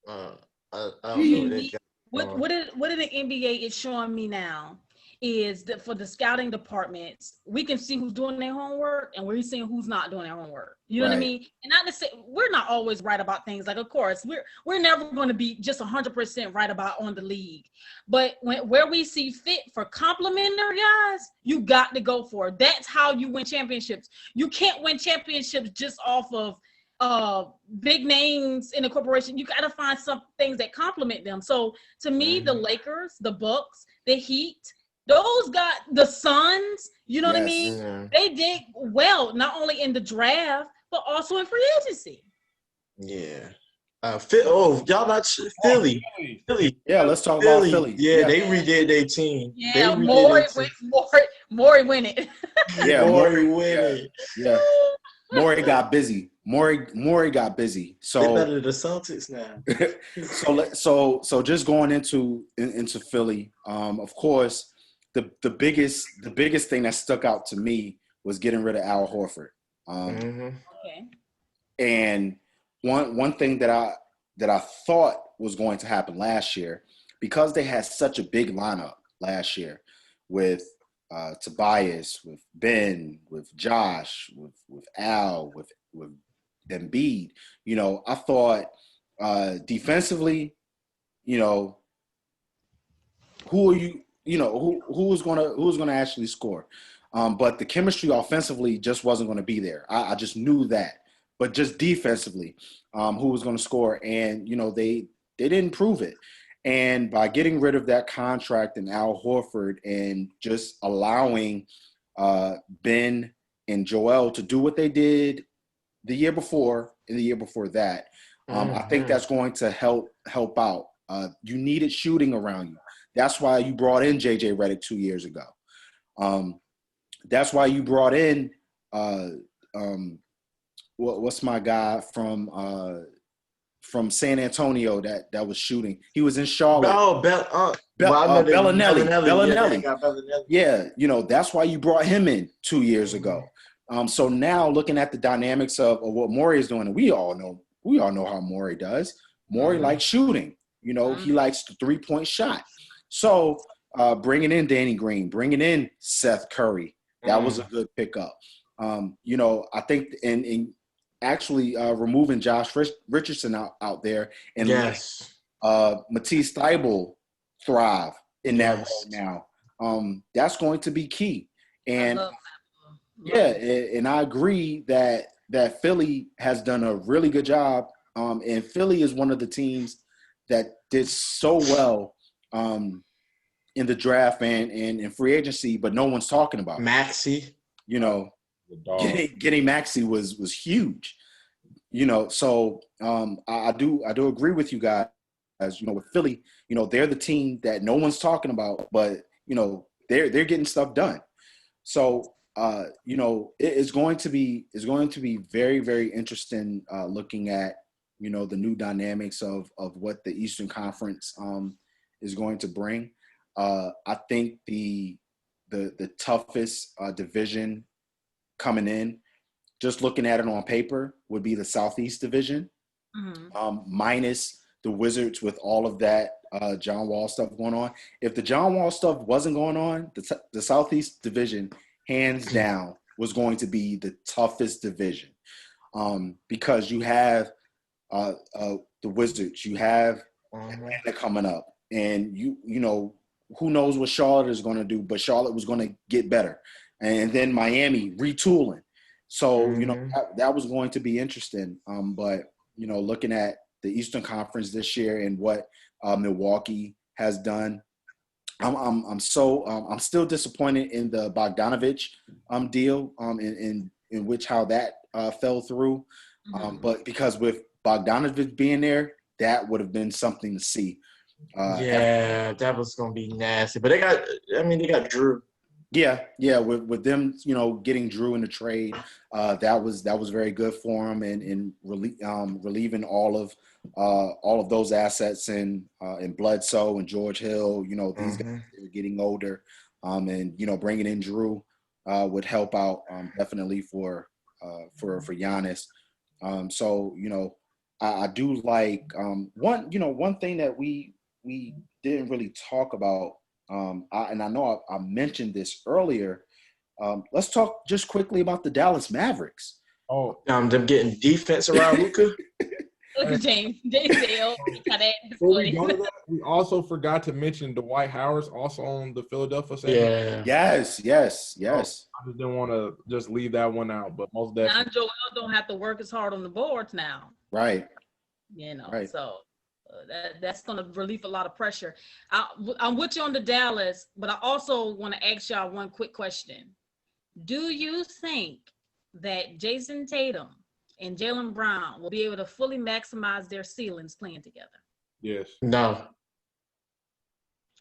I don't know what the NBA is showing me now is that for the scouting departments, we can see who's doing their homework and we're seeing who's not doing their homework. You know what I mean? And not to say we're not always right about things. Like, of course, we're never going to be just 100% right about on the league. But where we see fit for complimentary guys, you got to go for it. That's how you win championships. You can't win championships just off of big names in a corporation. You got to find some things that complement them. So to me, the Lakers, the Bucks, the Heat, Those got the Suns. You know what I mean? Yeah. They did well, not only in the draft but also in free agency. Yeah. Y'all not Philly. Philly. Yeah, let's talk about Philly. Yeah, they redid their team. Yeah, Morey win it. Yeah, Morey win it. Yeah. Morey got busy. Morey got busy. So they better than the Celtics now. so just going into Philly, of course, the biggest thing that stuck out to me was getting rid of Al Horford. Okay. And one thing that I thought was going to happen last year, because they had such a big lineup last year with Tobias, with Ben, with Josh, with Al, with Embiid. You know, I thought defensively, you know, who are you? You know, who's gonna actually score? But the chemistry offensively just wasn't going to be there. I just knew that. But just defensively, who was going to score? And you know, they didn't prove it. And by getting rid of that contract and Al Horford and just allowing Ben and Joel to do what they did the year before and the year before that, I think that's going to help out. You needed shooting around you. That's why you brought in JJ Redick 2 years ago. That's why you brought in what's my guy from San Antonio that was shooting. He was in Charlotte. Bellinelli. Yeah, you know, that's why you brought him in 2 years ago. So now looking at the dynamics of what Morey is doing, and we all know how Morey does. Morey likes shooting. You know, he likes the 3-point shot. So bringing in Danny Green, bringing in Seth Curry, that was a good pickup. You know, I think in actually removing Josh Richardson out there and Matisse Thybulle thrive in that role now. That's going to be key. And and I agree that Philly has done a really good job. And Philly is one of the teams that did so well in the draft and in free agency, but no one's talking about Maxey. You know, getting Maxey was huge. You know, so I do agree with you guys. As you know, with Philly, you know, they're the team that no one's talking about, but you know, they're getting stuff done. So you know, it's going to be very, very interesting looking at, you know, the new dynamics of what the Eastern Conference is going to bring. I think the toughest division coming in, just looking at it on paper, would be the Southeast Division, minus the Wizards with all of that John Wall stuff going on. If the John Wall stuff wasn't going on, the Southeast Division, hands down, was going to be the toughest division because you have the Wizards, you have Atlanta coming up, and you know, who knows what Charlotte is going to do, but Charlotte was going to get better. And then Miami retooling. So, you know, that was going to be interesting. But, you know, looking at the Eastern Conference this year and what Milwaukee has done, I'm still disappointed in the Bogdanovich deal in which how that fell through. But because with Bogdanovich being there, that would have been something to see. That was gonna be nasty. But they got Drew. Yeah. With them, you know, getting Drew in the trade, that was very good for them, and relieving all of those assets in Bledsoe and George Hill. You know, these guys are getting older, and you know, bringing in Drew would help out definitely for Giannis. So you know, I do like one thing that we didn't really talk about. And I know I mentioned this earlier. Let's talk just quickly about the Dallas Mavericks. Them getting defense around Luka. Look at James. Before we go to that, we also forgot to mention Dwight Howard's also on the Philadelphia segment. Yes. I just didn't want to just leave that one out, but most definitely. Now Joel don't have to work as hard on the boards now. Right. You know, right. So That's going to relieve a lot of pressure. I'm with you on the Dallas, but I also want to ask y'all one quick question. Do you think that Jason Tatum and Jaylen Brown will be able to fully maximize their ceilings playing together? Yes. No.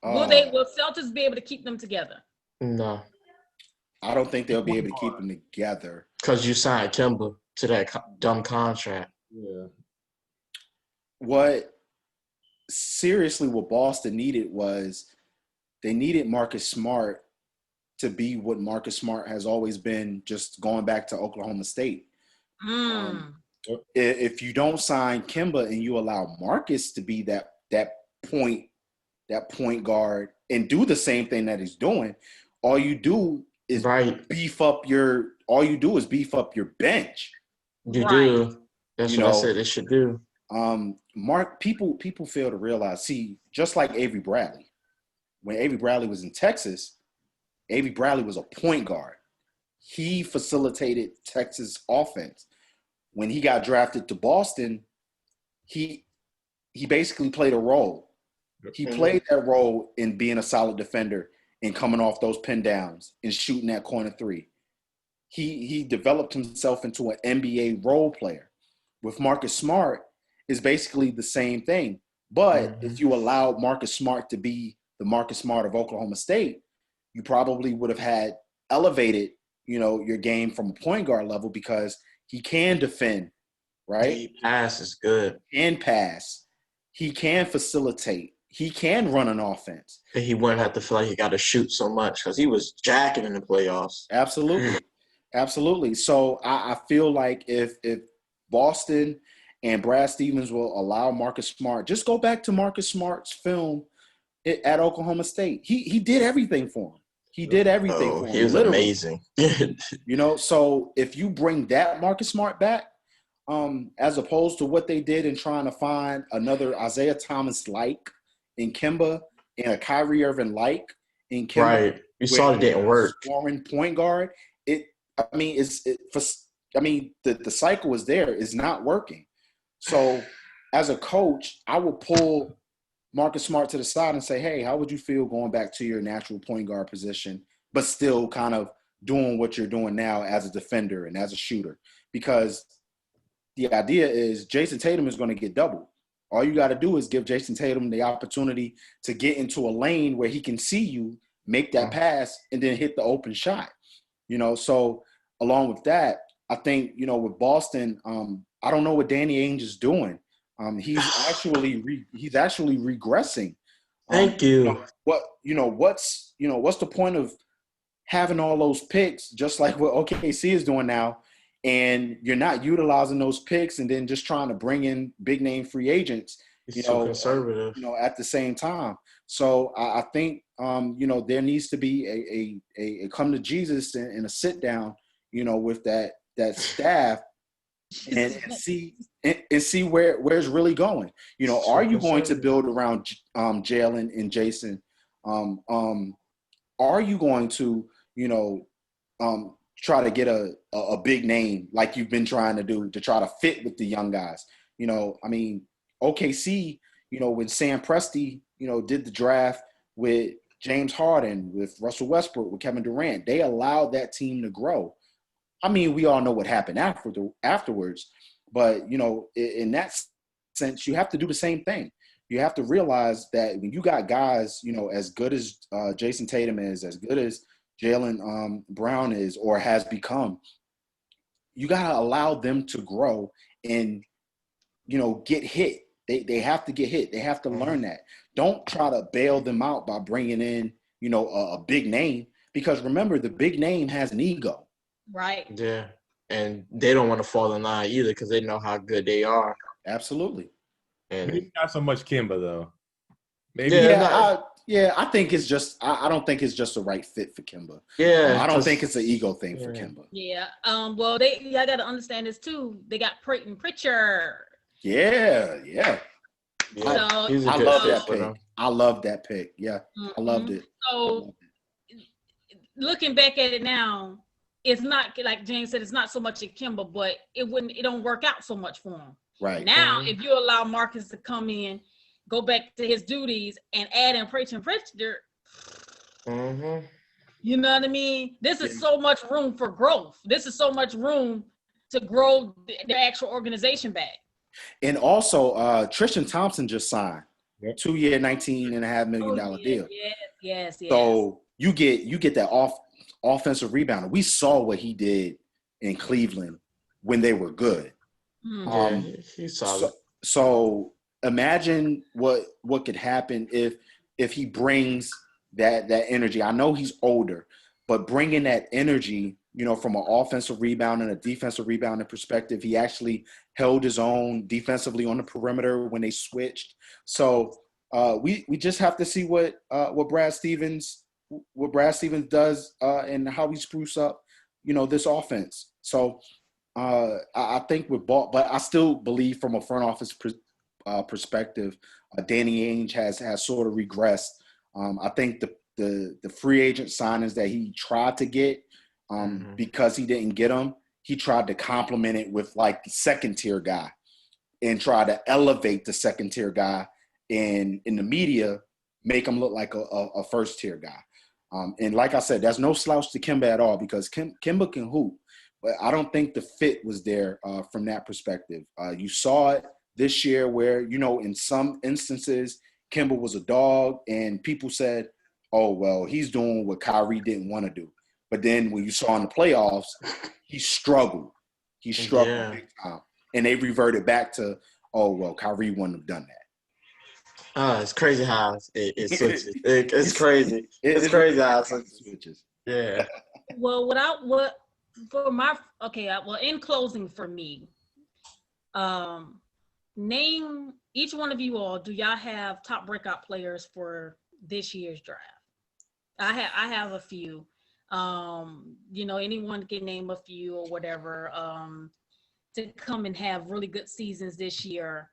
Will Celtics be able to keep them together? No. I don't think they'll be able to keep them together. Because you signed Kemba to that dumb contract. Yeah. What Boston needed was they needed Marcus Smart to be what Marcus Smart has always been, just going back to Oklahoma State. If you don't sign Kemba and you allow Marcus to be that point guard and do the same thing that he's doing, all you do is beef up your bench. You do. That's what I said they should do. People fail to realize, see, just like Avery Bradley, when Avery Bradley was in Texas, Avery Bradley was a point guard. He facilitated Texas offense. When he got drafted to Boston, he basically played a role. He played that role in being a solid defender and coming off those pin downs and shooting that corner three. He developed himself into an NBA role player. With Marcus Smart, it's basically the same thing. But if you allowed Marcus Smart to be the Marcus Smart of Oklahoma State, you probably would have had elevated, your game from a point guard level, because he can defend, right? He pass is good. And pass. He can facilitate. He can run an offense. And he wouldn't have to feel like he got to shoot so much, because he was jacking in the playoffs. Absolutely. Absolutely. So I feel like if Boston and Brad Stevens will allow Marcus Smart, just go back to Marcus Smart's film at Oklahoma State. He did everything for him. He did everything for him. He was literally amazing. So if you bring that Marcus Smart back, as opposed to what they did in trying to find another Isaiah Thomas-like in Kemba and a Kyrie Irving-like in Kemba. Right. You saw it didn't work. Scoring point guard. The cycle is there. It's not working. So as a coach, I will pull Marcus Smart to the side and say, hey, how would you feel going back to your natural point guard position, but still kind of doing what you're doing now as a defender and as a shooter? Because the idea is Jason Tatum is going to get doubled. All you got to do is give Jason Tatum the opportunity to get into a lane where he can see you, make that pass, and then hit the open shot. So along with that, I think, with Boston, I don't know what Danny Ainge is doing. He's actually regressing. Thank you. What's the point of having all those picks, just like what OKC is doing now, and you're not utilizing those picks and then just trying to bring in big name free agents, so conservative, at the same time. So I think, there needs to be a come to Jesus and a sit down, with that staff and see where it's really going. Are you going to build around Jaylen and Jason? Are you going to, try to get a big name like you've been trying to do to try to fit with the young guys? OKC, when Sam Presti, did the draft with James Harden, with Russell Westbrook, with Kevin Durant, they allowed that team to grow. We all know what happened afterwards, but, in that sense, you have to do the same thing. You have to realize that when you got guys, as good as Jason Tatum is, as good as Jaylen Brown is or has become, you got to allow them to grow and, get hit. They have to get hit. They have to learn that. Don't try to bail them out by bringing in, a big name, because remember, the big name has an ego. Right. Yeah. And they don't want to fall in line either, because they know how good they are. Absolutely. And maybe not so much Kemba, though. Maybe. I think it's just I don't think it's just the right fit for Kemba. Yeah. I don't think it's an ego thing for Kemba. Yeah. Well, I got to understand this too. They got Peyton Pritchard. Yeah. So, I love that pick. I love that pick. Yeah. I loved it. So looking back at it now, it's not like James said, it's not so much at Kemba, but it don't work out so much for him. Right. Now, if you allow Marcus to come in go back to his duties and add in Peyton Pritchard, you know what I mean? This is so much room for growth. This is so much room to grow their actual organization back. And also, Tristan Thompson just signed 2-year, $19.5 million deal. Yes. So you get that offensive rebounder. We saw what he did in Cleveland when they were good. He's solid. So imagine what could happen if he brings that energy. I know he's older, but bringing that energy, from an offensive rebound and a defensive rebounding perspective, he actually held his own defensively on the perimeter when they switched. So we just have to see what Brad Stevens does and how he spruce up, this offense. So I think with ball, but I still believe from a front office perspective, Danny Ainge has sort of regressed. I think the free agent signings that he tried to get, because he didn't get them, he tried to complement it with like the second tier guy and try to elevate the second tier guy in the media, make him look like a first tier guy. And like I said, there's no slouch to Kemba at all, because Kemba can hoop, but I don't think the fit was there from that perspective. You saw it this year where, in some instances, Kemba was a dog and people said, oh, well, he's doing what Kyrie didn't want to do. But then when you saw in the playoffs, he struggled. He struggled big time. And they reverted back to, oh, well, Kyrie wouldn't have done that. It's crazy how it switches. It's crazy. It's crazy how it switches. Yeah. Well, in closing for me, name each one of you all. Do y'all have top breakout players for this year's draft? I have a few. Anyone can name a few or whatever. To come and have really good seasons this year.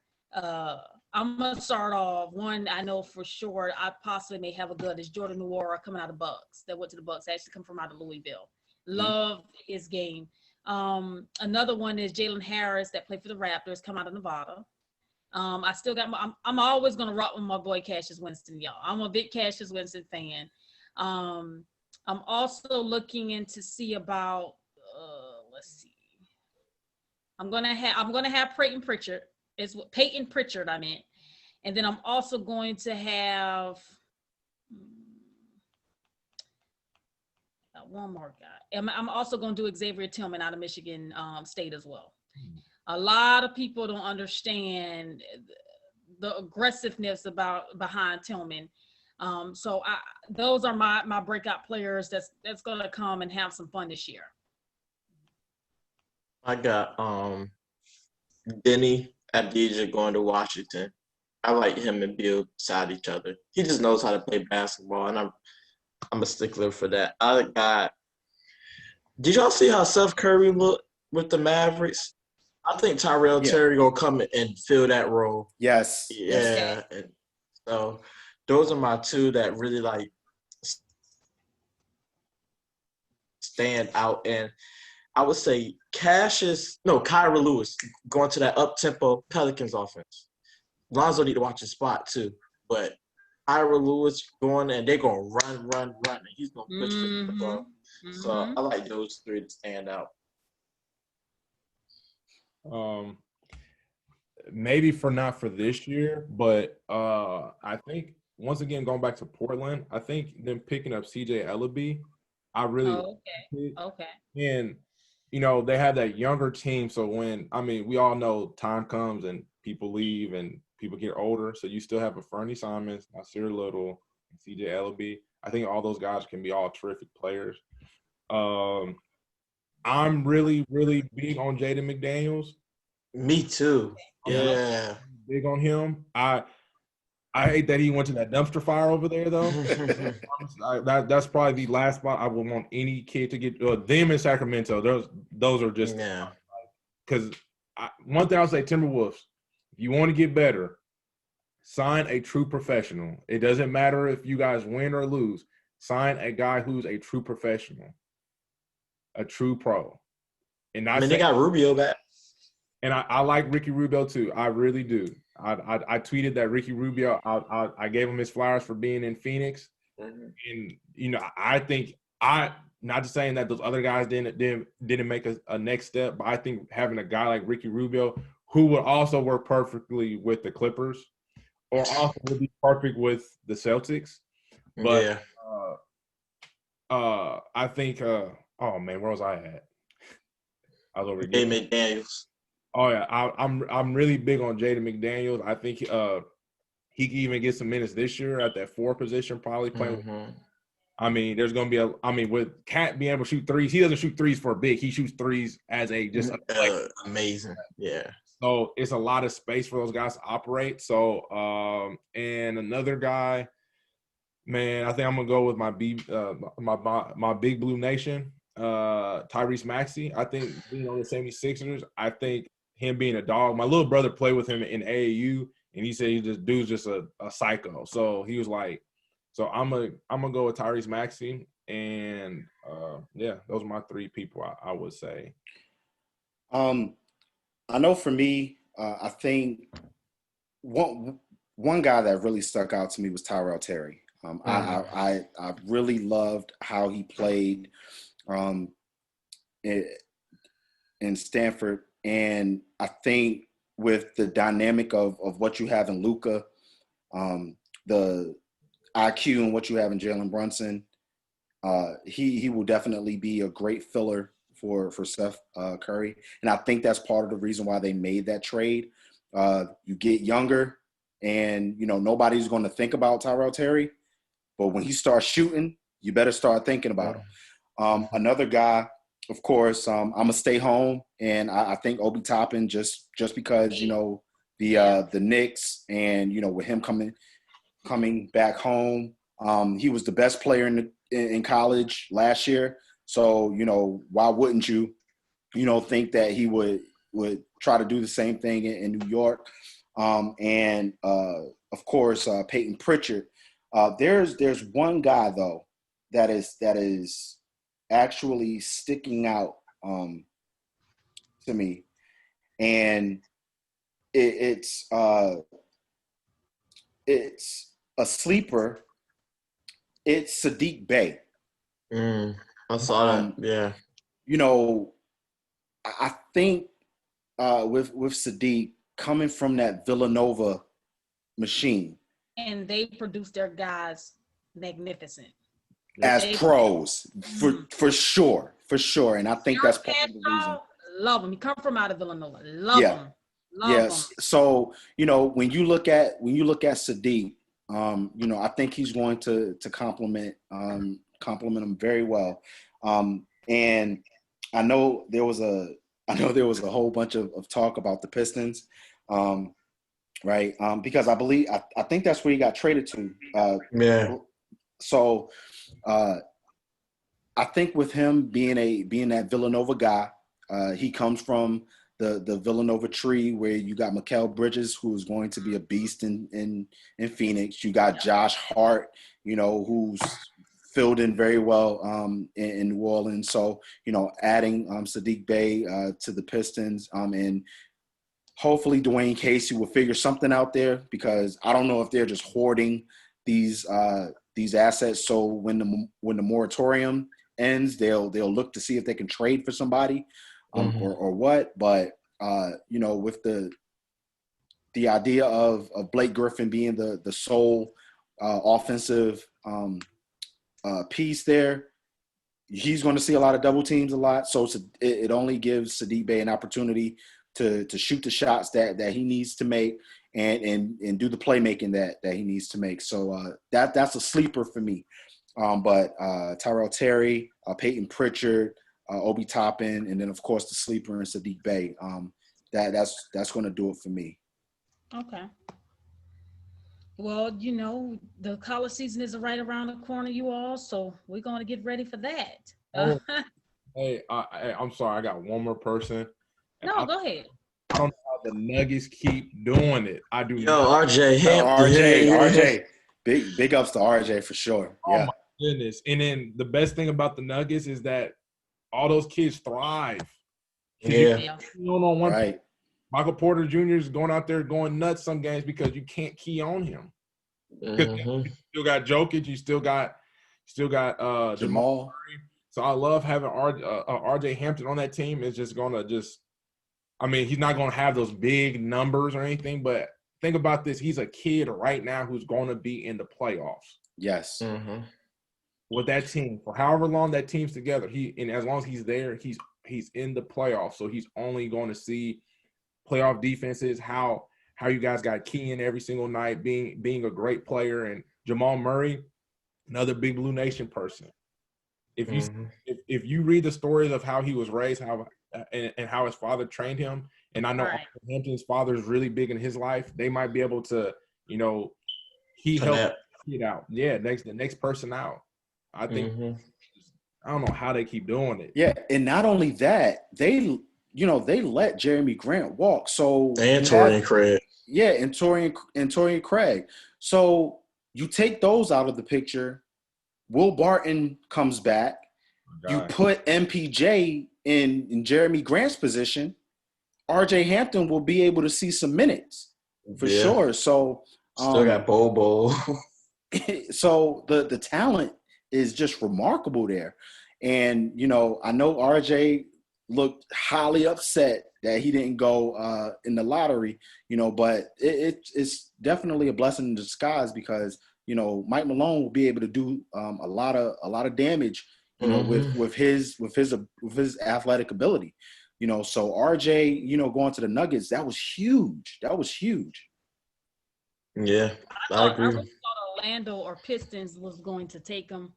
I'm gonna start off. One I know for sure I possibly may have a good is Jordan Nwora coming out of Bucks. That went to the Bucks. Actually come from out of Louisville. Love his game. Another one is Jalen Harris that played for the Raptors, come out of Nevada. I still got I'm always gonna rock with my boy Cassius Winston, y'all. I'm a big Cassius Winston fan. I'm also looking in to see about let's see. I'm gonna have Peyton Pritchard. It's Peyton Pritchard I meant. And then I'm also going to have one more guy. I'm also going to do Xavier Tillman out of Michigan State as well. A lot of people don't understand the aggressiveness behind Tillman. So those are my breakout players that's going to come and have some fun this year. I got Denny Abdija going to Washington. I like him and Bill beside each other. He just knows how to play basketball, and I'm a stickler for that. I got. Did y'all see how Seth Curry looked with the Mavericks? I think Tyrell Terry gonna come and fill that role. Yes. Yeah. And so those are my two that really like stand out. And I would say Kyra Lewis going to that up-tempo Pelicans offense. Lonzo need to watch his spot too, but Kyra Lewis going and they're gonna run, and he's gonna push the ball. So I like those three to stand out. Maybe not for this year, but I think once again going back to Portland, I think them picking up CJ Ellaby, I really okay. And they have that younger team, so we all know time comes and people leave and people get older, so you still have a Fernie Simons, Nasir Little, and CJ Ellaby. I think all those guys can be all terrific players. I'm really, really big on Jaden McDaniels. Me too. Yeah. Big on him. I hate that he went to that dumpster fire over there, though. That's probably the last spot I would want any kid to get. Them in Sacramento, those are just because one thing I'll say, Timberwolves, if you want to get better, sign a true professional. It doesn't matter if you guys win or lose. Sign a guy who's a true professional, a true pro. And they got Rubio back. And I like Ricky Rubio too. I really do. I tweeted that Ricky Rubio. I gave him his flowers for being in Phoenix, and I think not just saying that those other guys didn't make a next step, but I think having a guy like Ricky Rubio who would also work perfectly with the Clippers, or also would be perfect with the Celtics. But I think oh man, where was I at? I was over here. McDaniels. Oh yeah, I'm really big on Jaden McDaniels. I think he can even get some minutes this year at that 4 position, probably playing. I mean, there's gonna be with Cat being able to shoot threes, he doesn't shoot threes for a big. He shoots threes as a just amazing. Yeah. So it's a lot of space for those guys to operate. So and another guy, man, I think I'm gonna go with my Big Blue Nation, Tyrese Maxey. I think being on the 76ers, I think him being a dog. My little brother played with him in AAU, and he said dude's just a psycho. So he was like, so I'm gonna go with Tyrese Maxey, and yeah, those are my 3 people I would say. I know for me, I think one guy that really stuck out to me was Tyrell Terry. I really loved how he played in Stanford, and I think with the dynamic of what you have in Luka, the IQ and what you have in Jalen Brunson, he will definitely be a great filler for Steph Curry, and I think that's part of the reason why they made that trade. You get younger, and nobody's going to think about Tyrell Terry, but when he starts shooting, you better start thinking about him. Another guy, of course, I'm gonna stay home, and I think Obi Toppin just because the Knicks, and with him coming back home, he was the best player in college last year. So why wouldn't you think that he would try to do the same thing in New York? And of course, Peyton Pritchard. There's one guy though that is actually sticking out to me, and it's a sleeper. It's Sadiq Bey. I saw that. Yeah. I think with Sadiq coming from that Villanova machine, and they produce their guys magnificent as pros for sure, and I think that's part of the reason. Love him. He come from out of Villanova. Love him. Yes. So when you look at Sadiq, I think he's going to complement him very well. And I know there was a whole bunch of talk about the Pistons, right? Because I think that's where he got traded to. So I think with him being that Villanova guy, he comes from the Villanova tree where you got Mikal Bridges, who's going to be a beast in Phoenix. You got Josh Hart, who's filled in very well in New Orleans. So, adding Sadiq Bey to the Pistons, and hopefully Dwayne Casey will figure something out there, because I don't know if they're just hoarding these assets. So when the moratorium ends, they'll look to see if they can trade for somebody. Or what, but with the idea of Blake Griffin being the sole offensive piece there, he's going to see a lot of double teams a lot. So it only gives Sadiq Bey an opportunity to shoot the shots that he needs to make and do the playmaking that he needs to make. So that's a sleeper for me. But Tyrell Terry, Peyton Pritchard, Obi Toppin, and then of course the sleeper in Sadiq Bey. That's going to do it for me. Okay. Well, the college season is right around the corner, you all. So we're going to get ready for that. Hey, I'm sorry. I got one more person. No, go ahead. I don't know how the Nuggets keep doing it. I do. Yo, RJ. RJ. Big ups to RJ for sure. Yeah. Oh my goodness. And then the best thing about the Nuggets is that all those kids thrive. Yeah. You don't know one. Right. Michael Porter Jr. is going out there going nuts some games because you can't key on him. You still got Jokic, you still got Jamal. Murray. So I love having RJ Hampton on that team. It's just gonna he's not gonna have those big numbers or anything, but think about this. He's a kid right now who's gonna be in the playoffs. Yes. With that team, for however long that team's together, and as long as he's there, he's in the playoffs. So he's only going to see playoff defenses, how you guys got key in every single night, being a great player, and Jamal Murray, another Big Blue Nation person. If you read the stories of how he was raised, and how his father trained him, and I know Hampton's father is really big in his life, they might be able to, he helped it out. Yeah, the next person out. I think I don't know how they keep doing it. Yeah, and not only that, they let Jeremy Grant walk. So and Torian Craig. Yeah, and Torian Craig. So you take those out of the picture. Will Barton comes back. You put MPJ in Jeremy Grant's position. RJ Hampton will be able to see some minutes for sure. So still got Bobo. So the talent is just remarkable there. And, I know RJ looked highly upset that he didn't go in the lottery, but it's definitely a blessing in disguise because, Mike Malone will be able to do a lot of damage, with his athletic ability, so RJ, going to the Nuggets, that was huge. Yeah, I agree. I really thought Orlando or Pistons was going to take him.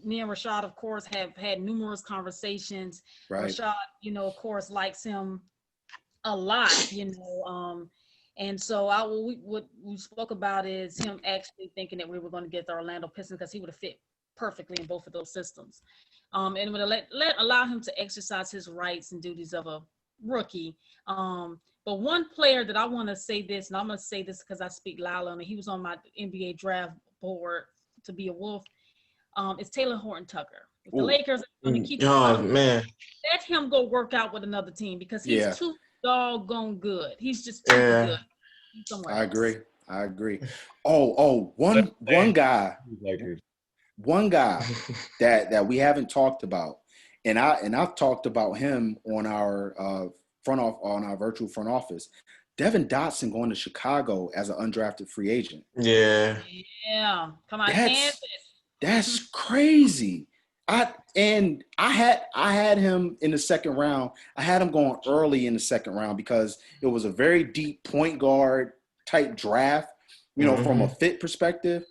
Me and Rashad, of course, have had numerous conversations. Right. Rashad, of course, likes him a lot, and so what we spoke about is him actually thinking that we were going to get the Orlando Pistons because he would have fit perfectly in both of those systems, and would allow him to exercise his rights and duties of a rookie. But one player that I want to say this, and I'm going to say this because I speak loudly on it. He was on my NBA draft board to be a Wolf. It's Taylor Horton Tucker. If the Lakers are going to keep man, let him go work out with another team because he's too doggone good. He's just too good. I agree. One guy that we haven't talked about, and I've talked about him on our virtual front office. Devin Dotson going to Chicago as an undrafted free agent. Yeah. Come on, that's crazy. I had him in the second round. I had him going early in the second round because it was a very deep point guard type draft, from a fit perspective.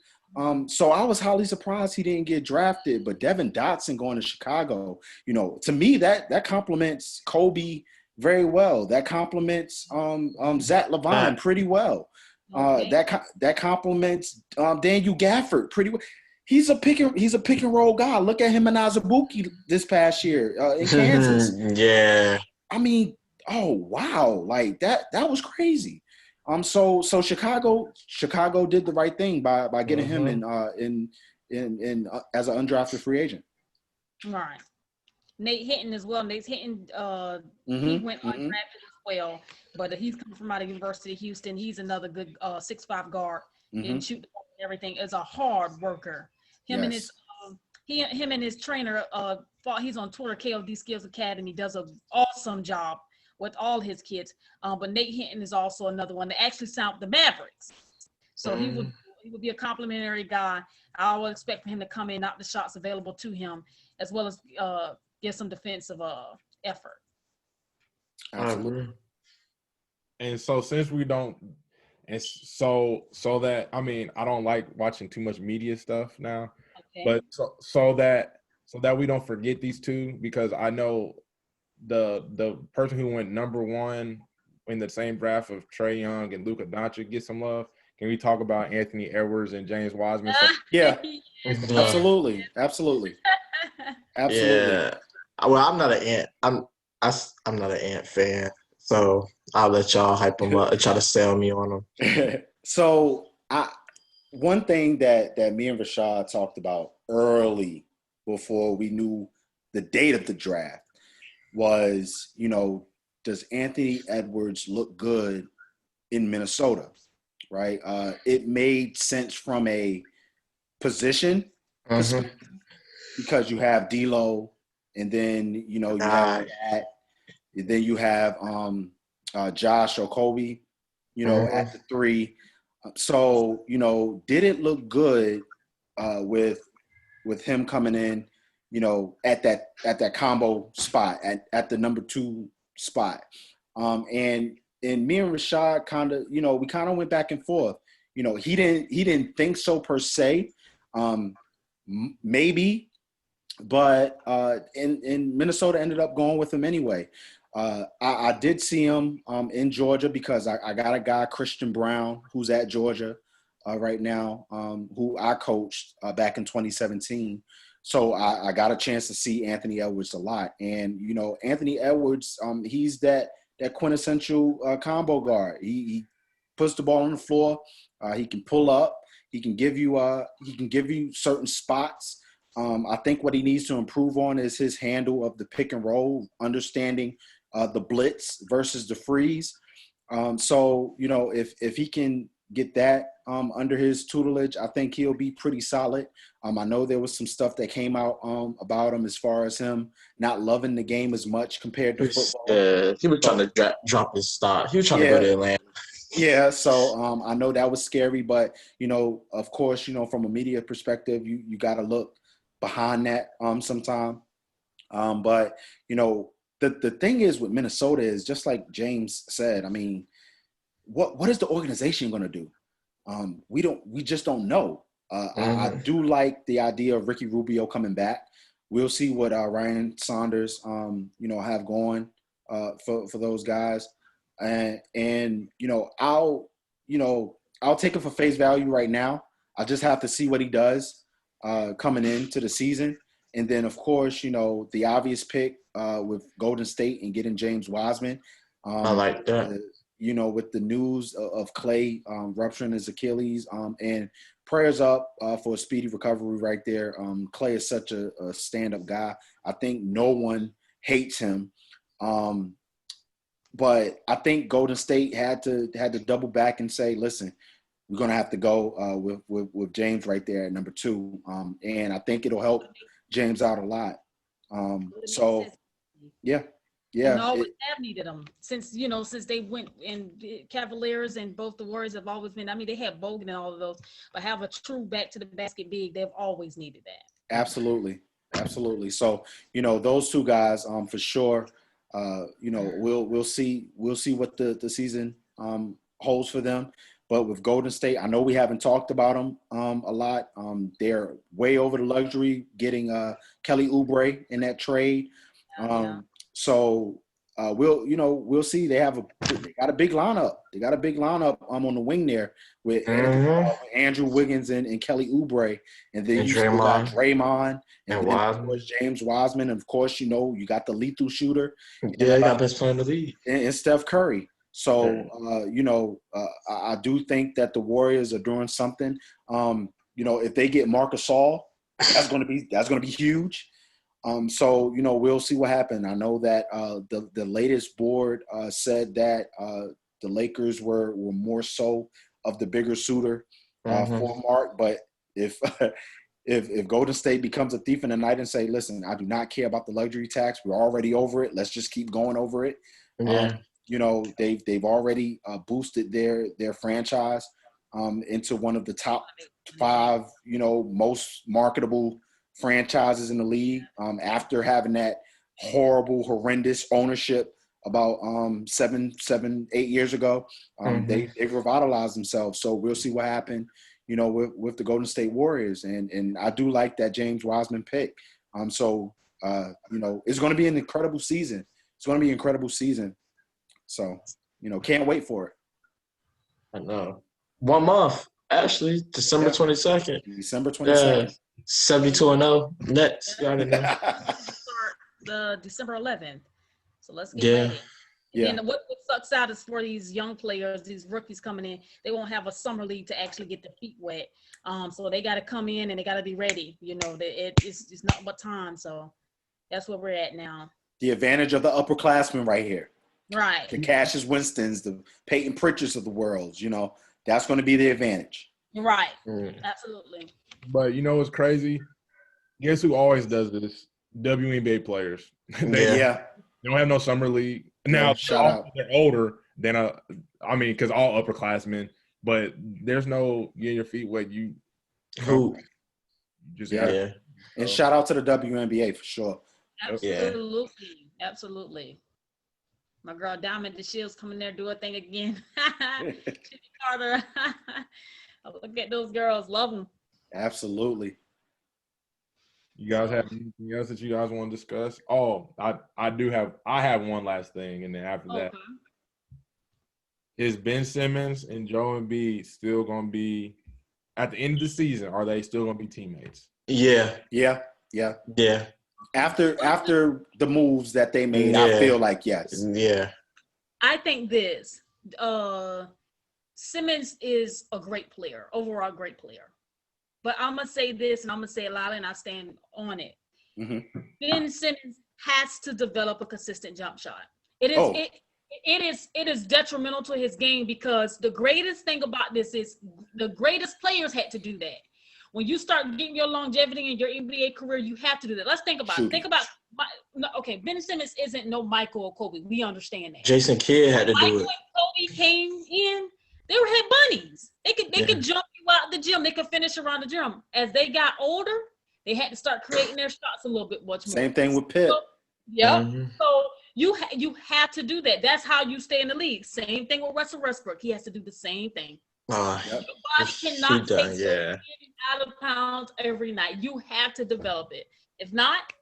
So I was highly surprised he didn't get drafted. But Devin Dotson going to Chicago, to me that complements Kobe very well. That complements Zach LaVine pretty well. That complements Daniel Gafford pretty well. He's a pick and roll guy. Look at him and Azubuike this past year in Kansas. Yeah. I mean, oh wow, like that was crazy. So Chicago did the right thing by getting him in as an undrafted free agent. All right. Nate Hinton as well. Nate Hinton, he went undrafted as well, but he's coming from out of University of Houston. He's another good 6'5" guard and shoot the ball and everything. Is a hard worker. Him and his trainer, he's on Twitter, KOD Skills Academy, does an awesome job with all his kids. But Nate Hinton is also another one that actually signed with the Mavericks. So he would be a complimentary guy. I would expect for him to come in, knock the shots available to him, as well as get some defensive effort. Absolutely. And so since we don't, and so that I don't like watching too much media stuff now, but so that we don't forget these two, because I know the person who went number one in the same draft of Trae Young and Luka Doncic get some love. Can we talk about Anthony Edwards and James Wiseman? Yeah, absolutely. Yeah. Well, I'm not an Ant. I'm not an Ant fan, so I'll let y'all hype them up and try to sell me on them. So one thing that me and Rashad talked about early before we knew the date of the draft was, does Anthony Edwards look good in Minnesota? Right? It made sense from a position perspective because you have D'Lo, and then you have that, and then you have Josh or Kobe, at the 3. So did it look good with him coming in, at that combo spot at the number 2 spot, and me and Rashad kind of, we kind of went back and forth. He didn't think so per se, maybe, but in Minnesota ended up going with him anyway. I did see him in Georgia because I got a guy, Christian Brown, who's at Georgia right now, who I coached back in 2017. So I got a chance to see Anthony Edwards a lot. And, Anthony Edwards, he's that quintessential combo guard. He puts the ball on the floor. He can pull up. He can give you certain spots. I think what he needs to improve on is his handle of the pick and roll, understanding the blitz versus the freeze. So, if he can get that under his tutelage, I think he'll be pretty solid. I know there was some stuff that came out about him as far as him not loving the game as much compared to football. Yeah, he was trying to drop his stock. He was trying to go to Atlanta. Yeah, so I know that was scary, but of course, from a media perspective, you got to look behind that sometime. But the thing is with Minnesota is just like James said. I mean, what is the organization going to do? We just don't know. I do like the idea of Ricky Rubio coming back. We'll see what Ryan Saunders have going for those guys. And I'll take it for face value right now. I just have to see what he does coming into the season. And then, of course, the obvious pick with Golden State and getting James Wiseman. I like that. With the news of Clay rupturing his Achilles, and prayers up for a speedy recovery right there. Clay is such a stand-up guy. I think no one hates him. But I think Golden State had to double back and say, listen, we're going to have to go with James right there at number 2. And I think it'll help James out a lot. So, yeah. Yeah. And always have needed them since they went, and Cavaliers and both the Warriors have always been, they had Bogan and all of those, but have a true back to the basket big, they've always needed that. Absolutely. So, those 2 guys for sure. We'll see what the season holds for them. But with Golden State, I know we haven't talked about them a lot. They're way over the luxury getting Kelly Oubre in that trade. So we'll see. They got a big lineup. They got a big lineup on the wing there with Andrew Wiggins and Kelly Oubre, and then you still got Draymond and then, of course, James Wiseman, and of course you got the lethal shooter. Yeah, you got best player in the league, and Steph Curry. So I do think that the Warriors are doing something. If they get Marc Gasol, that's going to be huge. So we'll see what happens. I know that the latest board said that the Lakers were more so of the bigger suitor for Mark. But if Golden State becomes a thief in the night and say, listen, I do not care about the luxury tax. We're already over it. Let's just keep going over it. Yeah. They've already boosted their franchise into one of the top 5 most marketable franchises in the league after having that horrendous ownership about 7-8 years ago. They've revitalized themselves. So we'll see what happened with the Golden State Warriors, and I do like that James Wiseman pick. So it's going to be an incredible season. So can't wait for it. I know. 1 month, actually, December 22nd. December 22nd. Yeah. 72-0 Nets. You already know. The December 11th. So let's get ready. And then what sucks out is for these young players, these rookies coming in, they won't have a summer league to actually get their feet wet. So they got to come in and they got to be ready. It's not but time. So that's where we're at now. The advantage of the upperclassmen right here. Right. The Cassius Winstons, the Peyton Pritchards of the world. That's going to be the advantage. Right. Absolutely. But you know what's crazy? Guess who always does this? WNBA players. They don't have no summer league. Now, shout out. they're older than because all upperclassmen, but there's no getting your feet wet. You just And shout out to the WNBA for sure. Absolutely. Absolutely. My girl Diamond DeShields coming there, do her thing again. Carter. Look at those girls. Love them. Absolutely. You guys have anything else that you guys want to discuss? Oh, I have one last thing, and then after that, is Ben Simmons and Joel Embiid still going to be at the end of the season? Are they still going to be teammates? Yeah. After the moves that they made, I feel like yes. Yeah. I think this. Simmons is a great player, overall great player. But I'm going to say this, and I'm going to say it loudly, and I stand on it. Mm-hmm. Ben Simmons has to develop a consistent jump shot. It is detrimental to his game because the greatest thing about this is the greatest players had to do that. When you start getting your longevity in your NBA career, you have to do that. Let's think about it. Think about Ben Simmons isn't no Michael or Kobe. We understand that. Jason Kidd had to Michael do it. and Kobe came in. They had bunnies. They could jump you out the gym. They could finish around the gym. As they got older, they had to start creating their shots a little bit much more. Same thing with Pitt. So you have to do that. That's how you stay in the league. Same thing with Russell Westbrook. He has to do the same thing. Your body cannot take so out of pounds every night. You have to develop it. If not,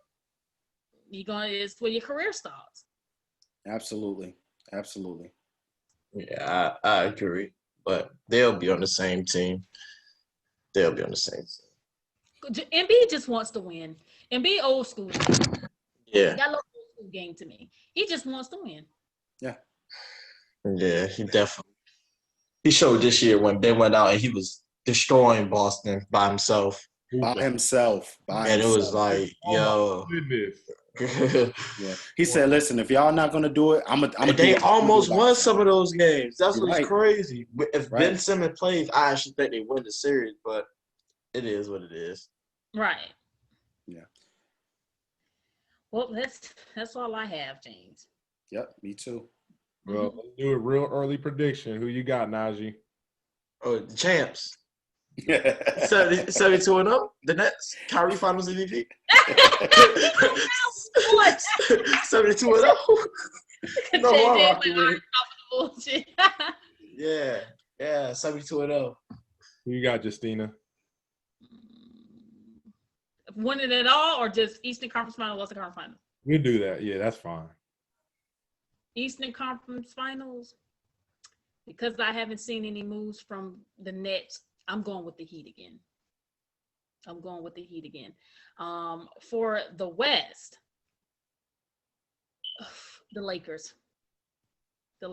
it's where your career starts. Absolutely. Yeah, I agree. But they'll be on the same team. Embiid just wants to win. Embiid old school. Yeah. That little old school game to me. He just wants to win. Yeah. Yeah, he definitely. He showed this year when Ben went out and he was destroying Boston by himself. And it was like, yo. Yeah. He said, listen, if y'all not going to do it, I'm going to They almost won some of those games. That's what's crazy. If Right. Ben Simmons plays, I actually think they win the series, but it is what it is. Right. Yeah. Well, that's all I have, James. Yep, me too. Well, let's do a real early prediction. Who you got, Najee? Oh, the champs. 72-0. The Nets. Kyrie Finals MVP. 72-0. No more Rocky with it. Yeah, 72-0. Who you got, Justina? Winning it all, or just Eastern Conference Final, Western Conference Final? We'll do that. Yeah, that's fine. Eastern Conference Finals, because I haven't seen any moves from the Nets, I'm going with the Heat again. For the West, the Lakers. No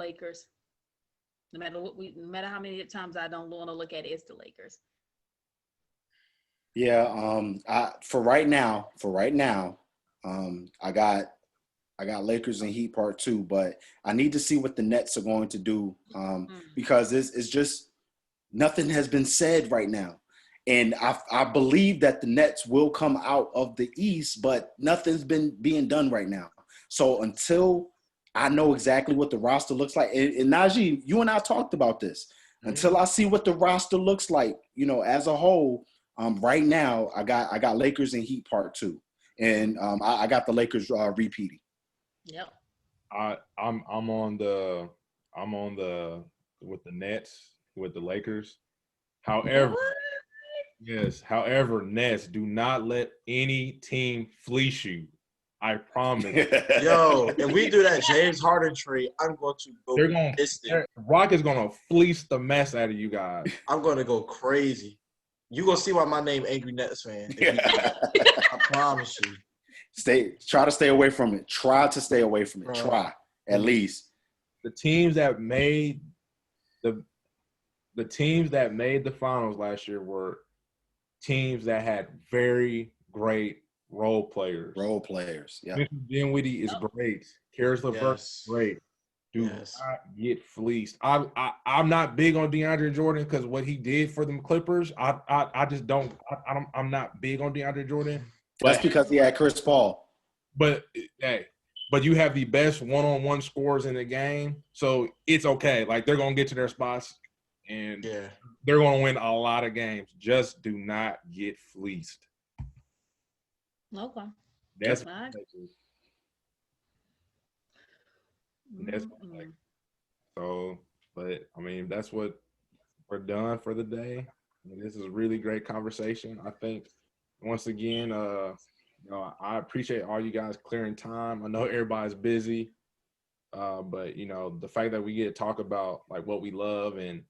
matter how many times I don't want to look at it, it's the Lakers. Yeah. For right now, I got Lakers and Heat part 2, but I need to see what the Nets are going to do because it's just nothing has been said right now. And I believe that the Nets will come out of the East, but nothing's been being done right now. So until I know exactly what the roster looks like, and Najee, you and I talked about this, until I see what the roster looks like, as a whole, right now I got Lakers and Heat part 2. And I got the Lakers repeating. Yep. I'm on the with the Nets with the Lakers. However, Nets, do not let any team fleece you. I promise. Yo, if we do that James Harden trade, I'm going to go. Rockets gonna fleece the mess out of you guys. I'm going to go crazy. You gonna see why my name Angry Nets fan. I promise you. Try to stay away from it. Try to stay away from it. Right. Try at least. The teams that made the finals last year were teams that had very great role players. Yeah. Dinwiddie is great. Karis LeVert is great. Do Yes. not get fleeced. I'm not big on DeAndre Jordan because what he did for them Clippers, I just don't. I'm not big on DeAndre Jordan. That's But because he had Chris Paul. but hey, but you have the best one-on-one scores in the game, so it's okay. Like they're gonna get to their spots, and Yeah. they're gonna win a lot of games. Just do not get fleeced. Okay. That's All right. That's Mm-mm. so. But I mean, that's what we're done for the day. I mean, this is a really great conversation. I think once again, I appreciate all you guys clearing time. I know everybody's busy, but the fact that we get to talk about like what we love, and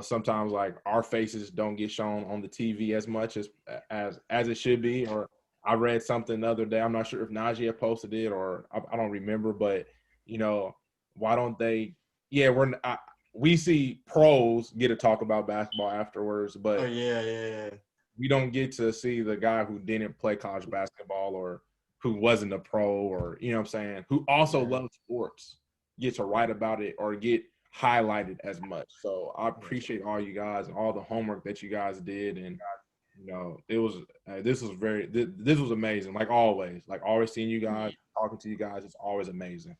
sometimes like our faces don't get shown on the TV as much as it should be. Or I read something the other day. I'm not sure if Najee posted it or I don't remember, but why don't they? Yeah, we see pros get to talk about basketball afterwards, Oh but yeah. we don't get to see the guy who didn't play college basketball or who wasn't a pro, or what I'm saying, who also loves sports, get to write about it or get highlighted as much. So I appreciate all you guys and all the homework that you guys did, and it was this was amazing, like always seeing you guys, talking to you guys. It's always amazing.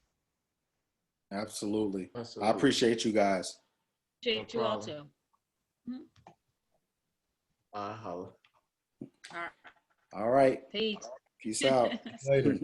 Absolutely. Absolutely. I appreciate you guys. Appreciate you all too. Mhm. Holla. All right. All right. Peace. Peace out. Later.